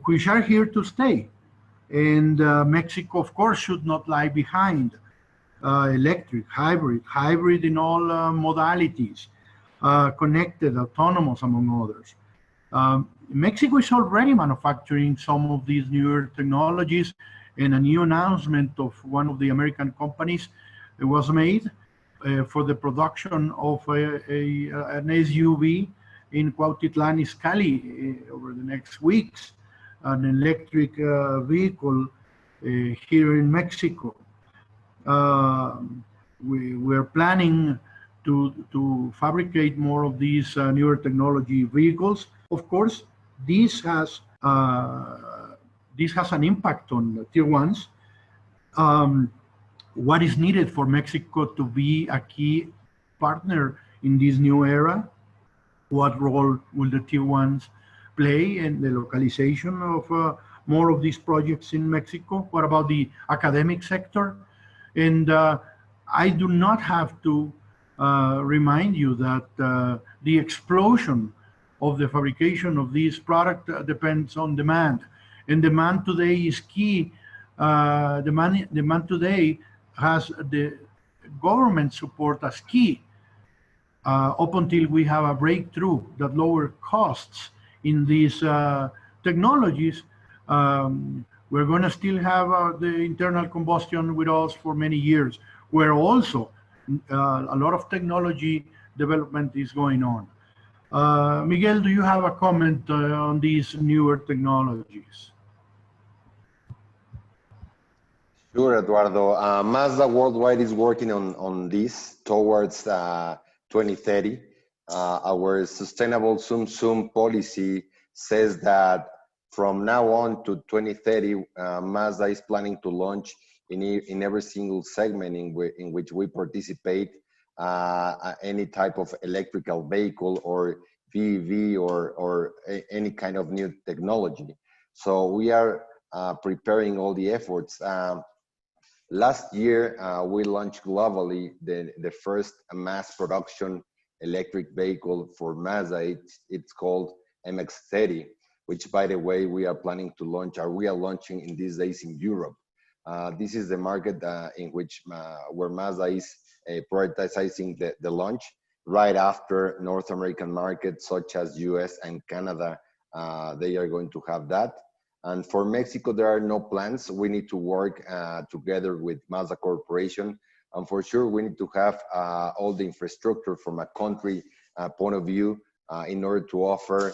which are here to stay. And Mexico, of course, should not lie behind. Electric, hybrid in all modalities, connected, autonomous, among others. Mexico is already manufacturing some of these newer technologies, and a new announcement of one of the American companies was made for the production of an SUV in Cuautitlán Izcalli over the next weeks, an electric vehicle here in Mexico. We're planning to fabricate more of these newer technology vehicles. Of course, this has an impact on the tier ones. What is needed for Mexico to be a key partner in this new era? What role will the tier ones play in the localization of more of these projects in Mexico? What about the academic sector? And I do not have to remind you that the explosion of the fabrication of these products depends on demand. And demand today is key. Demand today has the government support as key up until we have a breakthrough that lower costs in these technologies. We're going to still have the internal combustion with us for many years, where also a lot of technology development is going on. Miguel, do you have a comment on these newer technologies? Sure, Eduardo. Mazda Worldwide is working on this towards 2030. Our sustainable Zoom Zoom policy says that from now on to 2030, Mazda is planning to launch in every single segment in which we participate any type of electrical vehicle, or VEV or any kind of new technology. So we are preparing all the efforts. Last year, we launched globally the first mass production electric vehicle for Mazda. It's called MX-30, which, by the way, we are planning to launch, or we are launching in these days in Europe. This is the market in which where Mazda is prioritizing the launch right after North American markets such as U.S. and Canada. They are going to have that. And for Mexico, there are no plans. We need to work together with Mazda Corporation. And for sure, we need to have all the infrastructure from a country point of view in order to offer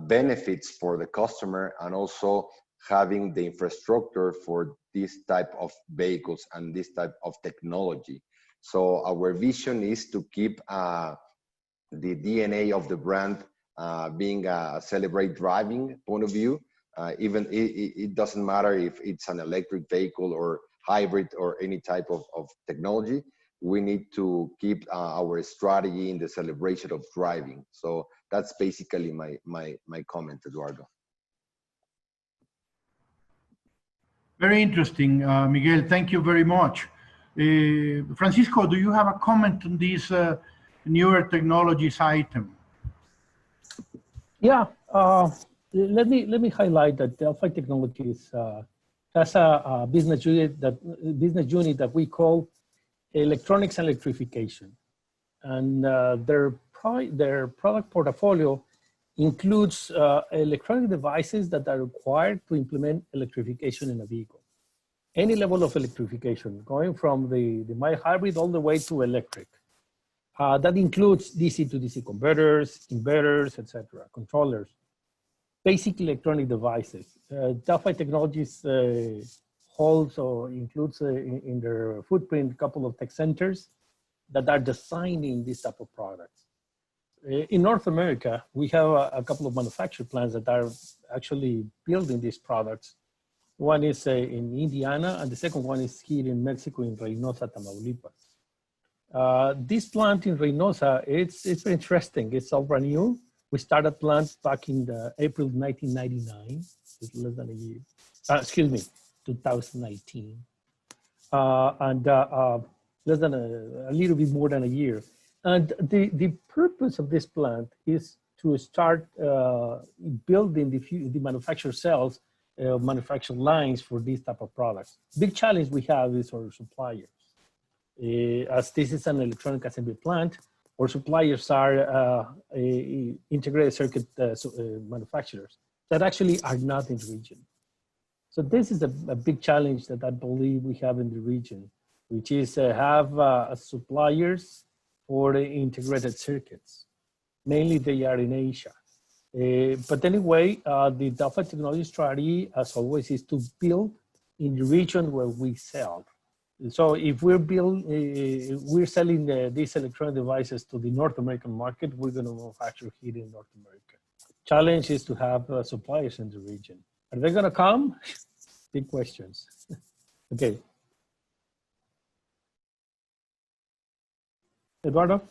benefits for the customer and also having the infrastructure for this type of vehicles and this type of technology. So our vision is to keep the DNA of the brand being a celebrate driving point of view. Even it doesn't matter if it's an electric vehicle or hybrid or any type of technology. We need to keep our strategy in the celebration of driving. So that's basically my comment, Eduardo. Very interesting, Miguel. Thank you very much. Francisco, do you have a comment on this newer technologies item? Yeah. Let me highlight that Delphi Technologies has a business unit that we call electronics and electrification, and their product portfolio includes electronic devices that are required to implement electrification in a vehicle. Any level of electrification, going from the mild hybrid all the way to electric. That includes DC to DC converters, inverters, etc., controllers. Basic electronic devices. Delphi Technologies holds or includes in their footprint a couple of tech centers that are designing this type of products. In North America, we have a couple of manufacturing plants that are actually building these products. One is in Indiana, and the second one is here in Mexico, in Reynosa, Tamaulipas. This plant in Reynosa, it's very interesting. It's all brand new. We started plant back in April 1999. It's less than a year. 2019. And less than a little bit more than a year. And the purpose of this plant is to start building the manufacturer cells, manufacture lines for these type of products. Big challenge we have is our suppliers. As this is an electronic assembly plant, our suppliers are integrated circuit manufacturers that actually are not in the region. So this is a big challenge that I believe we have in the region, which is have suppliers for the integrated circuits. Mainly they are in Asia. But anyway, the Delphi technology strategy, as always, is to build in the region where we sell. So if we're selling these electronic devices to the North American market, we're going to manufacture here in North America. Challenge is to have suppliers in the region. Are they going to come? Big questions. Okay. Eduardo?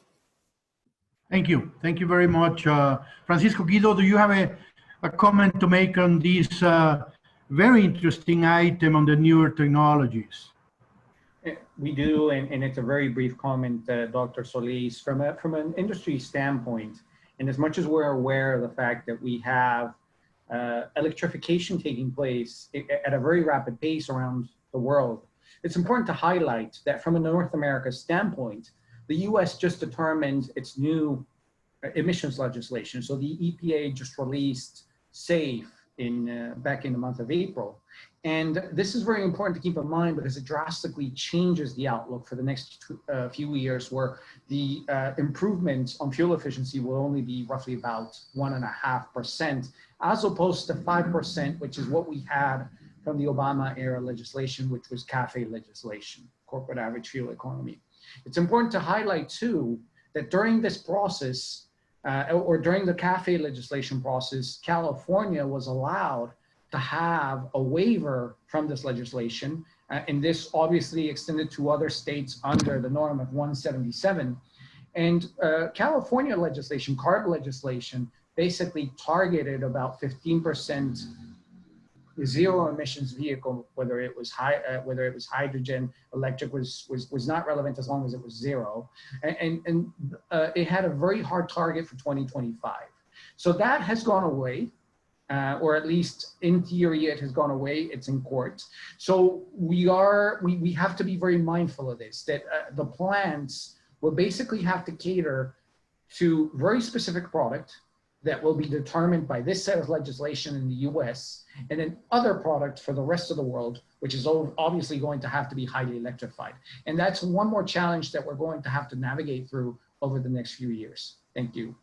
Thank you. Thank you very much. Francisco, Guido, do you have a comment to make on this very interesting item on the newer technologies? We do, and it's a very brief comment, Dr. Solis, from an industry standpoint. And as much as we're aware of the fact that we have electrification taking place at a very rapid pace around the world, it's important to highlight that from a North America standpoint, the U.S. just determined its new emissions legislation. So the EPA just released SAFE back in the month of April. And this is very important to keep in mind because it drastically changes the outlook for the next few years, where the improvements on fuel efficiency will only be roughly about 1.5%, as opposed to 5%, which is what we had from the Obama era legislation, which was CAFE legislation, corporate average fuel economy. It's important to highlight too, that during this process, or during the CAFE legislation process, California was allowed to have a waiver from this legislation, and this obviously extended to other states under the norm of 177. And California legislation, CARB legislation, basically targeted about 15% zero emissions vehicle, whether it was hydrogen, electric was not relevant as long as it was zero, and it had a very hard target for 2025. So that has gone away, or at least in theory it has gone away. It's in court. So we have to be very mindful of this. That the plants will basically have to cater to very specific product that will be determined by this set of legislation in the US, and then other products for the rest of the world, which is obviously going to have to be highly electrified. And that's one more challenge that we're going to have to navigate through over the next few years. Thank you.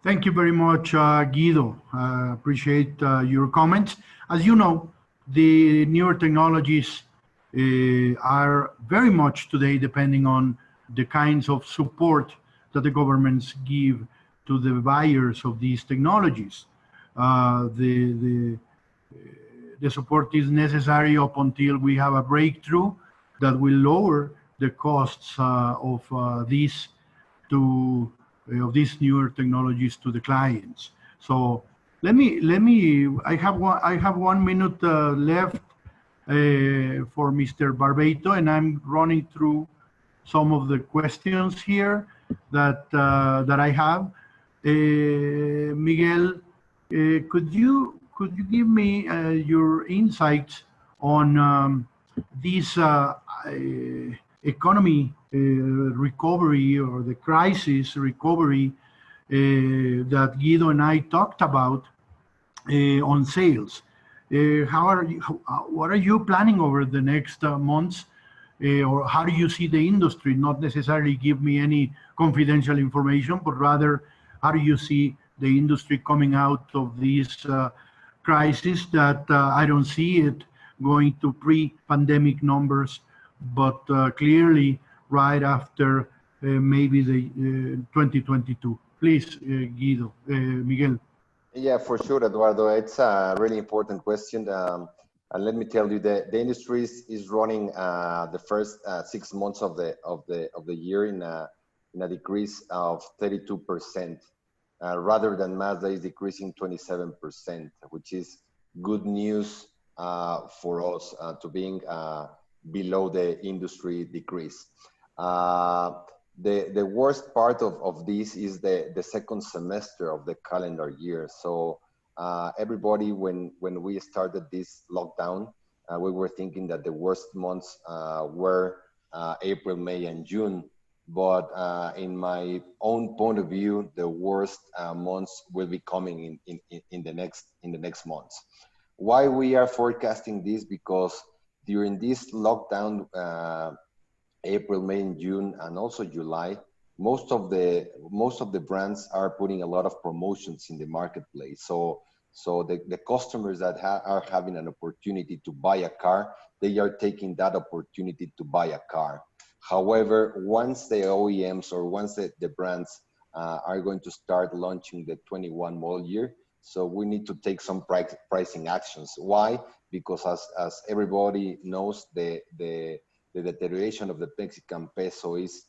Thank you very much, Guido. Appreciate your comments. As you know, the newer technologies are very much today depending on the kinds of support that the governments give to the buyers of these technologies. The support is necessary up until we have a breakthrough that will lower the costs of these newer technologies to the clients. So I have 1 minute left for Mr. Barbeito, and I'm running through some of the questions here that I have. Miguel, could you give me your insights on this economy recovery, or the crisis recovery that Guido and I talked about on sales? What are you planning over the next months? Or how do you see the industry? Not necessarily give me any confidential information, but rather, how do you see the industry coming out of this crisis that I don't see it going to pre-pandemic numbers, but clearly right after maybe the 2022. Please, Guido, Miguel. Yeah, for sure, Eduardo. It's a really important question. And let me tell you, the industry is running the first 6 months of the year in a decrease of 32%, rather than Mazda is decreasing 27%, which is good news for us to being below the industry decrease. The worst part of this is the second semester of the calendar year. So everybody, when we started this lockdown, we were thinking that the worst months were April, May, and June. But in my own point of view, the worst months will be coming in the next months. Why we are forecasting this? Because during this lockdown, April, May, and June, and also July, most of the brands are putting a lot of promotions in the marketplace. So the customers that are having an opportunity to buy a car, they are taking that opportunity to buy a car. However, once the OEMs or once the brands are going to start launching the 21 model year, so we need to take some pricing actions. Why? Because as everybody knows, the deterioration of the Mexican peso is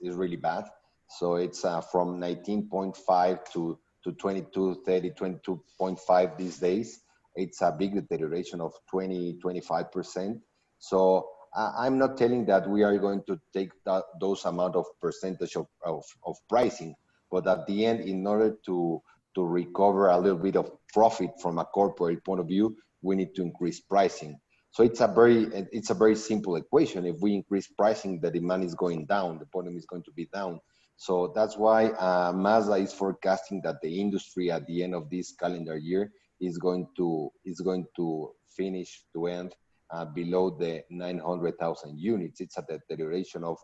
really bad. So it's from 19.5 to 22, 30, 22.5 these days. It's a big deterioration of 25%. So I'm not telling that we are going to take those amount of percentage of pricing, but at the end, in order to recover a little bit of profit from a corporate point of view, we need to increase pricing. So it's a very simple equation. If we increase pricing, the demand is going down, the volume is going to be down. So that's why Mazda is forecasting that the industry at the end of this calendar year is going to finish to end below the 900,000 units. It's a deterioration of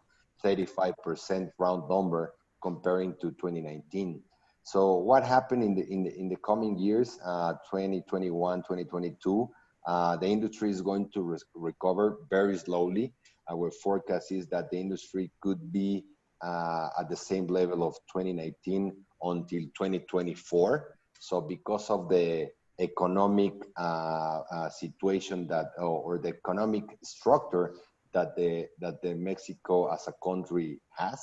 35% round number comparing to 2019. So what happened in the coming years, 2021, 2022, the industry is going to recover very slowly. Our forecast is that the industry could be at the same level of 2019 until 2024. So because of the economic situation or the economic structure the Mexico as a country has.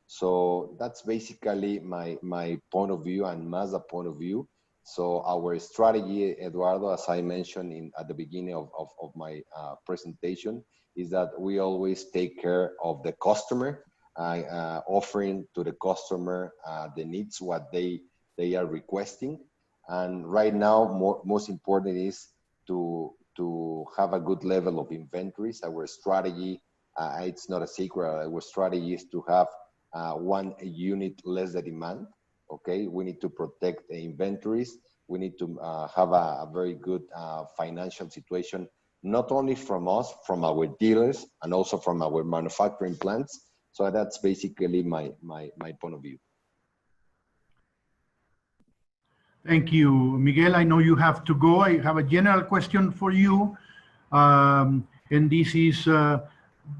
So that's basically my point of view and Mazda point of view. So our strategy, Eduardo, as I mentioned at the beginning of my presentation, is that we always take care of the customer, offering to the customer the needs, what they are requesting. And right now, most important is to have a good level of inventories. Our strategy, it's not a secret, our strategy is to have one unit less the demand. Okay, we need to protect the inventories. We need to have a very good financial situation, not only from us, from our dealers, and also from our manufacturing plants. So that's basically my point of view. Thank you, Miguel. I know you have to go. I have a general question for you. And this is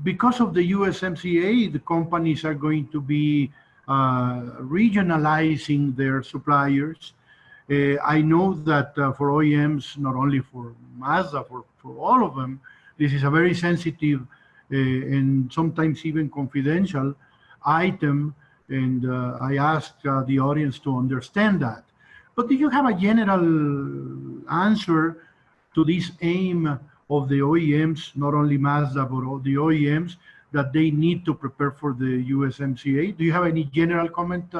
because of the USMCA, the companies are going to be regionalizing their suppliers. I know that for OEMs, not only for Mazda, for all of them, this is a very sensitive and sometimes even confidential item. And I ask the audience to understand that. But do you have a general answer to this aim of the OEMs, not only Mazda, but all the OEMs, that they need to prepare for the USMCA? Do you have any general comment,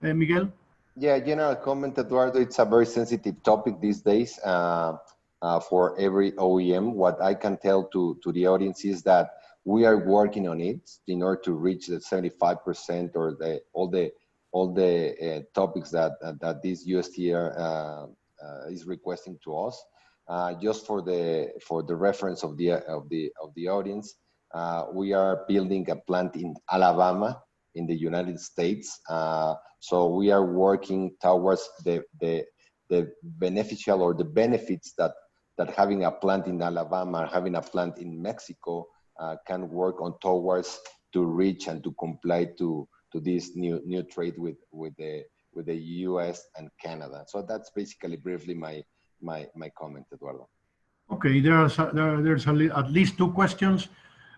Miguel? Yeah, general comment, Eduardo. It's a very sensitive topic these days for every OEM. What I can tell to the audience is that we are working on it in order to reach the 75% or all the topics that this USTR is requesting to us. Just for the reference of the audience, we are building a plant in Alabama in the United States. So we are working towards the beneficial or the benefits that having a plant in Alabama, having a plant in Mexico can work on towards to reach and to comply to this new trade with the U.S. and Canada. So that's basically briefly my comment, Eduardo. Okay, there's at least two questions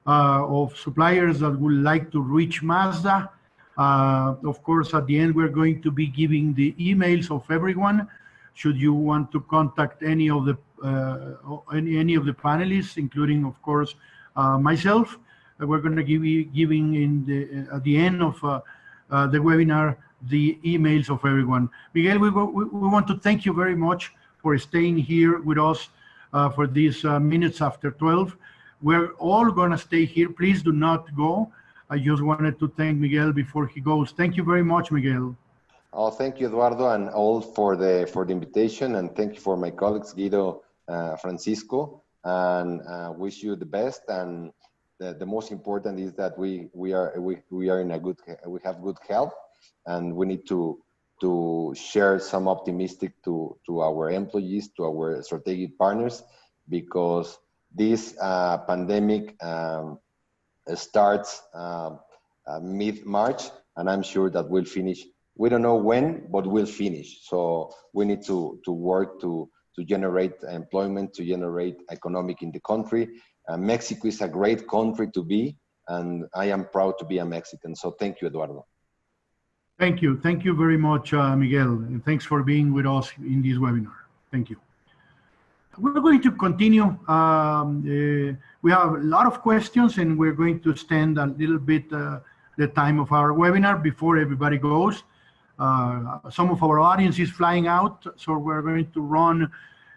of suppliers that would like to reach Mazda. Of course, at the end, we're going to be giving the emails of everyone. Should you want to contact any of the panelists, including, of course, myself, we're going to be giving at the end of the webinar the emails of everyone. Miguel, we want to thank you very much for staying here with us for these minutes after 12. We're all going to stay here. Please do not go. I just wanted to thank Miguel before he goes. Thank you very much, Miguel. Oh, thank you, Eduardo, and all for the invitation, and thank you for my colleagues Guido, Francisco, and wish you the best. And the most important is that we have good health, and we need to share some optimistic to our employees, to our strategic partners, because this pandemic starts mid-March, and I'm sure that we'll finish. We don't know when, but we'll finish. So we need to work to generate employment, to generate economic in the country. Mexico is a great country to be, and I am proud to be a Mexican. So thank you, Eduardo. Thank you. Thank you very much, Miguel. And thanks for being with us in this webinar. Thank you. We're going to continue. We have a lot of questions, and we're going to extend a little bit the time of our webinar before everybody goes. Some of our audience is flying out, so we're going to run.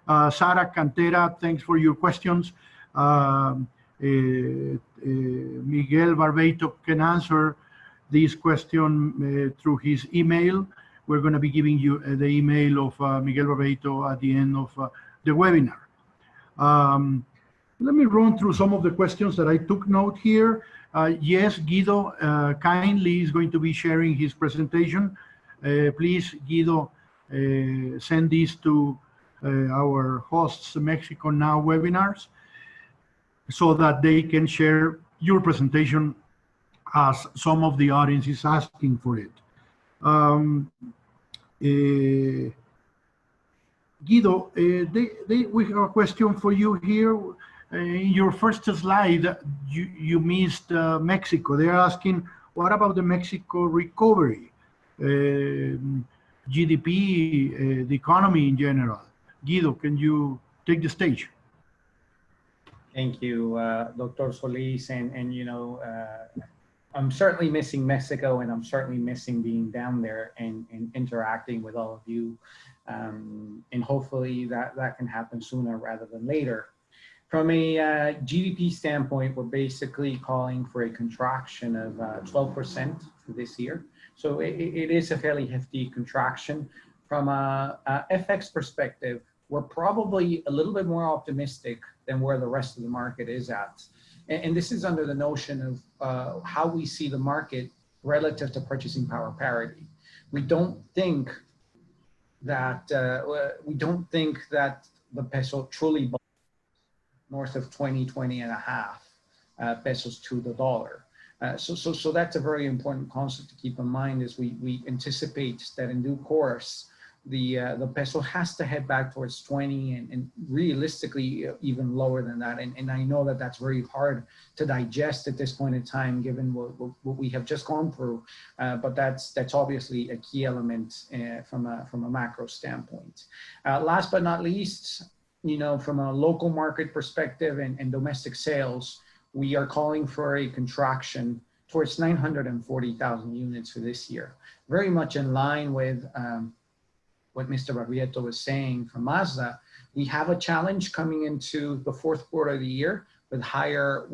Sara Cantera, thanks for your questions. Miguel Barbeito can answer this question through his email. We're going to be giving you the email of Miguel Barbeito at the end of the webinar. Let me run through some of the questions that I took note here. Yes, Guido kindly is going to be sharing his presentation. Please, Guido, send this to our hosts, Mexico Now webinars, so that they can share your presentation as some of the audience is asking for it. Guido, we have a question for you here. In your first slide, you missed Mexico. They're asking, what about the Mexico recovery? GDP, the economy in general. Guido, can you take the stage? Thank you, Dr. Solis. And you know, I'm certainly missing Mexico, and I'm certainly missing being down there and interacting with all of you. And hopefully that can happen sooner rather than later. From a GDP standpoint, we're basically calling for a contraction of 12% for this year. So it is a fairly hefty contraction. From a FX perspective, we're probably a little bit more optimistic than where the rest of the market is at. And this is under the notion of how we see the market relative to purchasing power parity. We don't think that the peso truly north of 20 and a half pesos to the dollar. So that's a very important concept to keep in mind as we anticipate that in due course, the peso has to head back towards 20 and realistically even lower than that. And I know that that's very hard to digest at this point in time, given what we have just gone through. But that's obviously a key element from a macro standpoint. Last but not least, you know, from a local market perspective and domestic sales, we are calling for a contraction towards 940,000 units for this year. Very much in line with what Mr. Barrieto was saying from Mazda. We have a challenge coming into the fourth quarter of the year with higher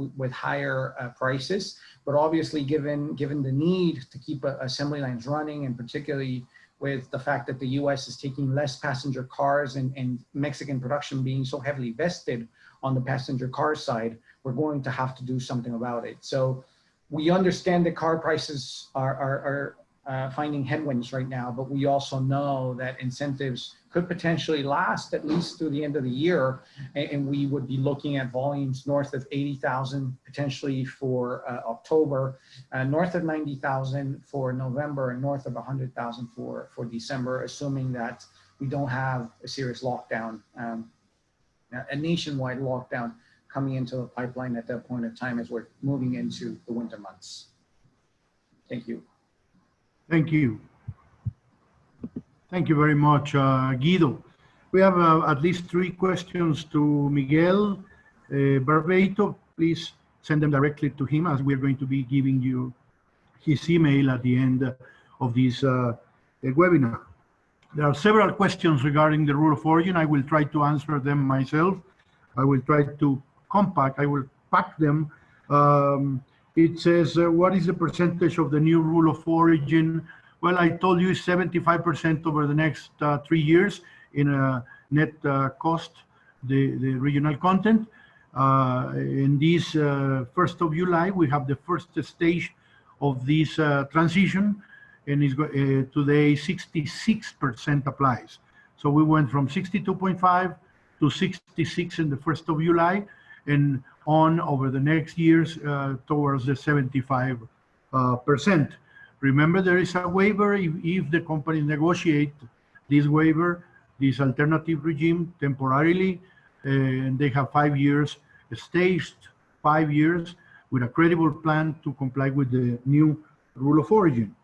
prices, but obviously given the need to keep assembly lines running, and particularly with the fact that the U.S. is taking less passenger cars and Mexican production being so heavily vested on the passenger car side, we're going to have to do something about it. So we understand that car prices are finding headwinds right now, but we also know that incentives could potentially last at least through the end of the year, and we would be looking at volumes north of 80,000 potentially for October, north of 90,000 for November, and north of 100,000 for December, assuming that we don't have a serious lockdown, a nationwide lockdown coming into the pipeline at that point of time as we're moving into the winter months. Thank you. Thank you. Thank you very much, Guido. We have at least 3 questions to Miguel Barbeito. Please send them directly to him, as we're going to be giving you his email at the end of this webinar. There are several questions regarding the rule of origin. I will try to answer them myself. I will try to pack them. It says, what is the percentage of the new rule of origin? Well, I told you 75% over the next 3 years in net cost, the regional content. In this 1st of July, we have the first stage of this transition, and today 66% applies. So we went from 62.5 to 66 in the 1st of July, and on over the next years towards the 75%. Remember, there is a waiver if the company negotiate this waiver, this alternative regime temporarily, and they have 5 years, staged 5 years with a credible plan to comply with the new rule of origin.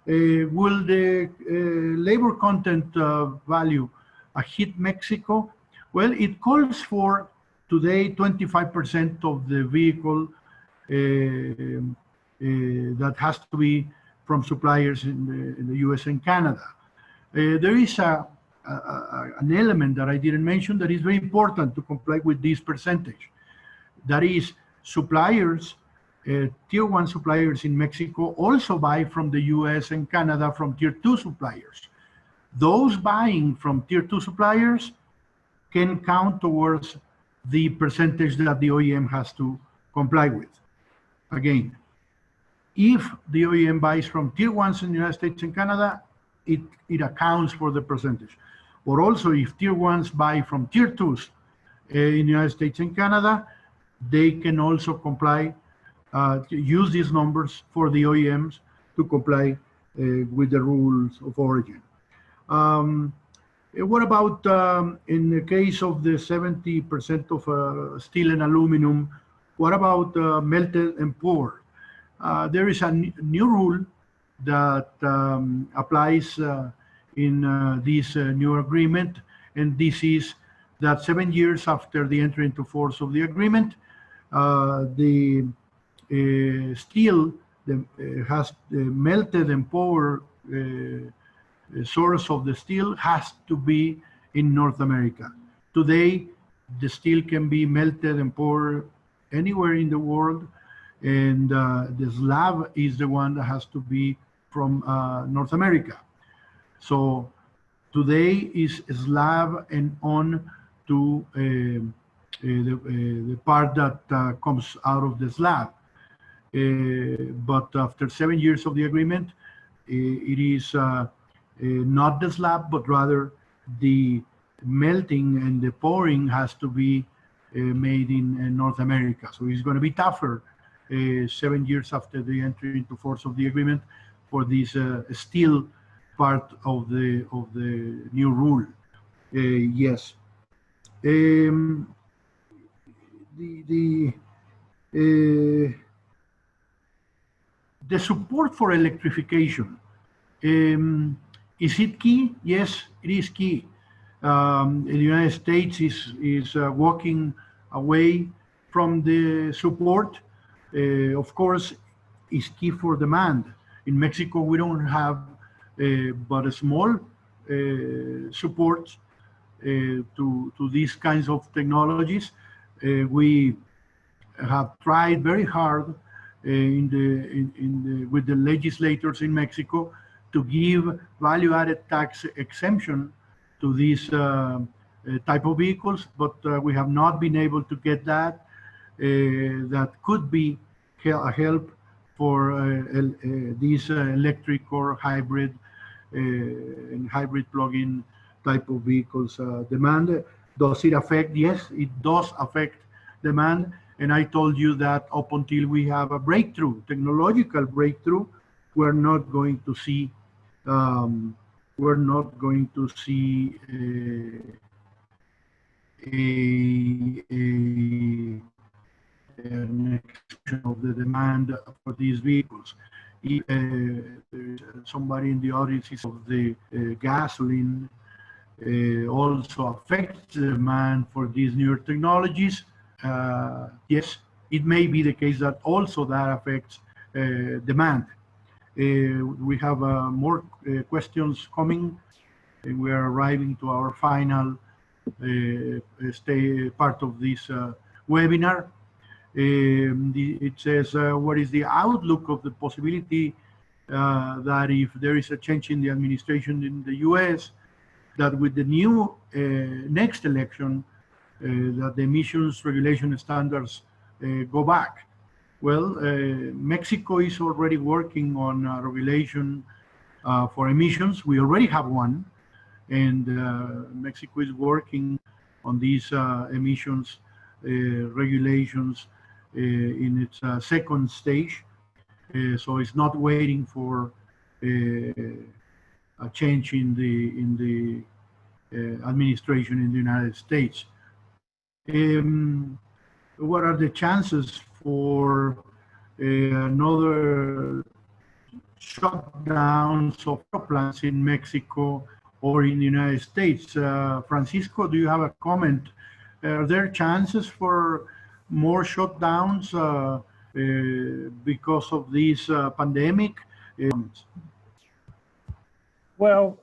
Will the labor content value hit Mexico? Well, it calls for today 25% of the vehicle that has to be from suppliers in the U.S. and Canada. There is an element that I didn't mention that is very important to comply with this percentage. That is, suppliers, tier 1 suppliers in Mexico also buy from the U.S. and Canada from tier 2 suppliers. Those buying from tier 2 suppliers can count towards the percentage that the OEM has to comply with. Again, if the OEM buys from tier 1s in the United States and Canada, it accounts for the percentage. But also, if tier 1s buy from tier 2s in the United States and Canada, they can also comply, use these numbers for the OEMs to comply with the rules of origin. What about in the case of the 70% of steel and aluminum? What about melted and poured? There is a new rule that applies in this new agreement, and this is that 7 years after the entry into force of the agreement, the steel has melted and poured source of the steel has to be in North America. Today, the steel can be melted and poured anywhere in the world, and the slab is the one that has to be from North America. So today is slab and on to the part that comes out of the slab. But after 7 years of the agreement, it is not the slab, but rather the melting and the pouring has to be made in North America. So it's going to be tougher 7 years after the entry into force of the agreement for this steel part of the new rule. Yes. The support for electrification, is it key? Yes, it is key. The United States is walking away from the support. Of course, is key for demand. In Mexico, we don't have but a small support to these kinds of technologies. We have tried very hard with the legislators in Mexico to give value-added tax exemption to these type of vehicles, but we have not been able to get that. That could be a help for these electric or hybrid and hybrid plug-in type of vehicles demand. Does it affect? Yes, it does affect demand. And I told you that up until we have a breakthrough, technological breakthrough, we're not going to see an exception of the demand for these vehicles. Somebody in the audience is of the gasoline also affects the demand for these newer technologies. Yes, it may be the case that also that affects demand. We have more questions coming. We are arriving to our final part of this webinar. It says, what is the outlook of the possibility that if there is a change in the administration in the U.S., that with the new next election, that the emissions regulation standards go back? Well, Mexico is already working on a regulation for emissions. We already have one, and Mexico is working on these emissions regulations in its second stage. So it's not waiting for a change in the administration in the United States. What are the chances for another shutdowns of plants in Mexico or in the United States? Francisco, do you have a comment? Are there chances for more shutdowns because of this pandemic? Well,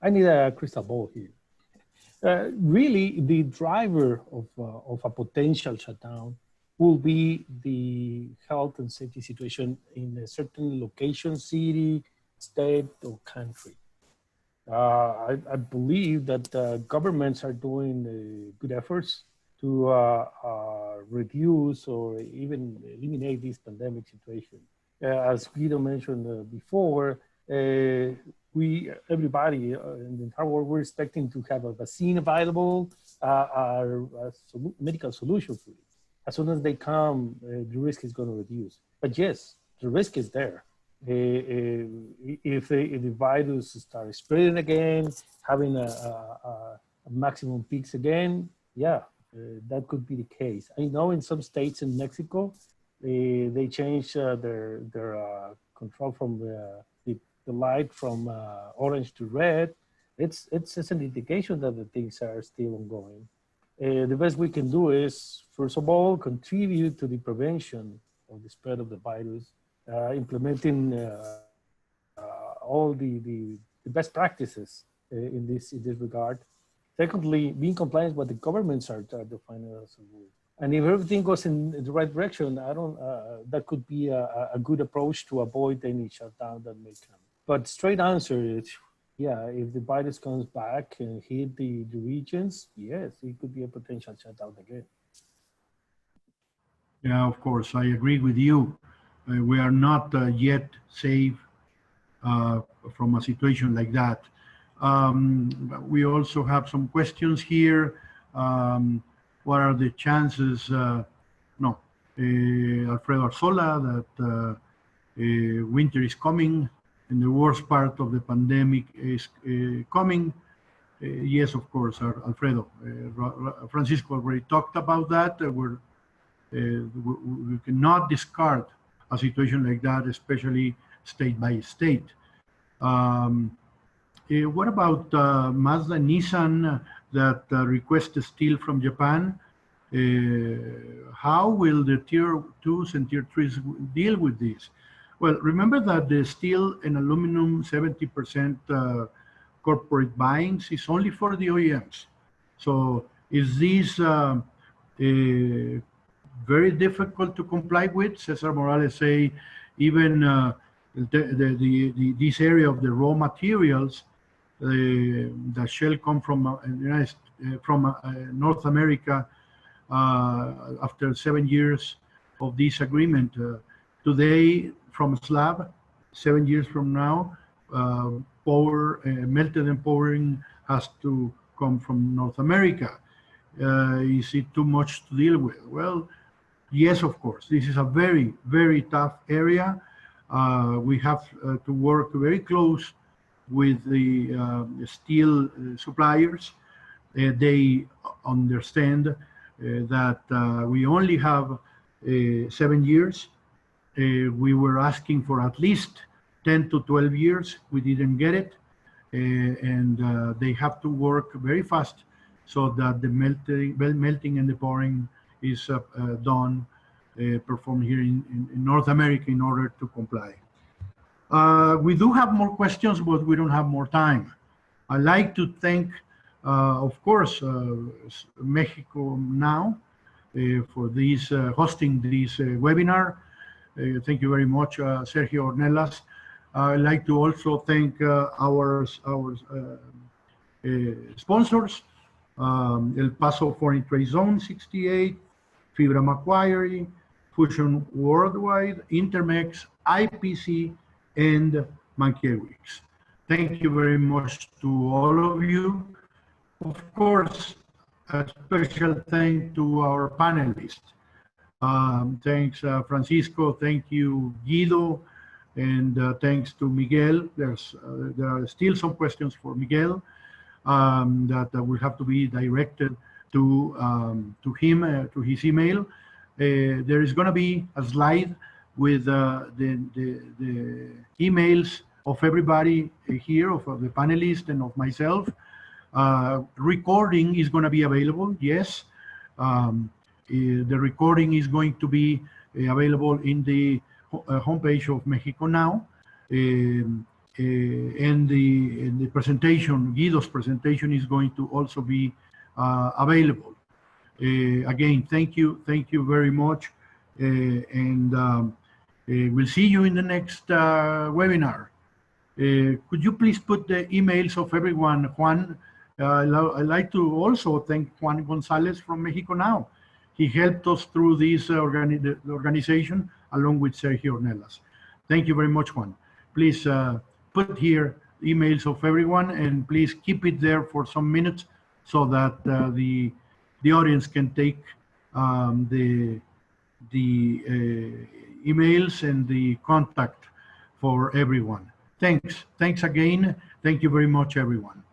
I need a crystal ball here. Really, the driver of a potential shutdown will be the health and safety situation in a certain location, city, state, or country. I believe that governments are doing good efforts to reduce or even eliminate this pandemic situation. As Guido mentioned before, everybody in the entire world, we're expecting to have a vaccine available, a medical solution for it. As soon as they come, the risk is going to reduce. But yes, the risk is there. If the virus starts spreading again, having a maximum peaks again, yeah, that could be the case. I know in some states in Mexico, they changed their control from the light from orange to red. It's an indication that the things are still ongoing. The best we can do is, first of all, contribute to the prevention of the spread of the virus, implementing all the best practices in this regard. Secondly, being compliant with the governments are defining as a rule. And if everything goes in the right direction, that could be a good approach to avoid any shutdown that may come. But straight answer is, yeah, if the virus comes back and hit the regions, yes, it could be a potential shutdown again. Yeah, of course, I agree with you. We are not yet safe from a situation like that. We also have some questions here. What are the chances? No, Alfredo Arzola, that winter is coming and the worst part of the pandemic is coming. Yes, of course, Alfredo. Francisco already talked about that. We cannot discard a situation like that, especially state by state. What about Mazda and Nissan that request steel from Japan? How will the tier 2s and tier 3s deal with this? Well, remember that the steel and aluminum 70% corporate buyings is only for the OEMs. So is this very difficult to comply with? Cesar Morales say even this area of the raw materials that shall come from North America after 7 years of this agreement. Today, from slab, 7 years from now, melted and powering has to come from North America. Is it too much to deal with? Well, yes, of course. This is a very, very tough area. We have to work very close with the steel suppliers. They understand that we only have 7 years. We were asking for at least 10 to 12 years. We didn't get it. And they have to work very fast so that the melting and the pouring is done, performed here in North America in order to comply. We do have more questions, but we don't have more time. I'd like to thank, of course, Mexico Now for this hosting this webinar. Thank you very much, Sergio Ornelas. I'd like to also thank our sponsors, El Paso Foreign Trade Zone 68, Fibra Macquarie, Fusion Worldwide, Intermex, IPC, and Mankiewicz. Thank you very much to all of you. Of course, a special thank to our panelists. Thanks, Francisco. Thank you, Guido. And thanks to Miguel. There are still some questions for Miguel that will have to be directed to him, to his email. There is going to be a slide with the emails of everybody here, of the panelists and of myself. Recording is going to be available, yes. The recording is going to be available in the homepage of Mexico Now. And the presentation, Guido's presentation, is going to also be available. Again, thank you very much. We'll see you in the next webinar. Could you please put the emails of everyone, Juan? I'd like to also thank Juan Gonzalez from Mexico Now. He helped us through this organization along with Sergio Ornelas. Thank you very much, Juan. Please put here emails of everyone and please keep it there for some minutes so that the audience can take the emails and the contact for everyone. Thanks again. Thank you very much, everyone.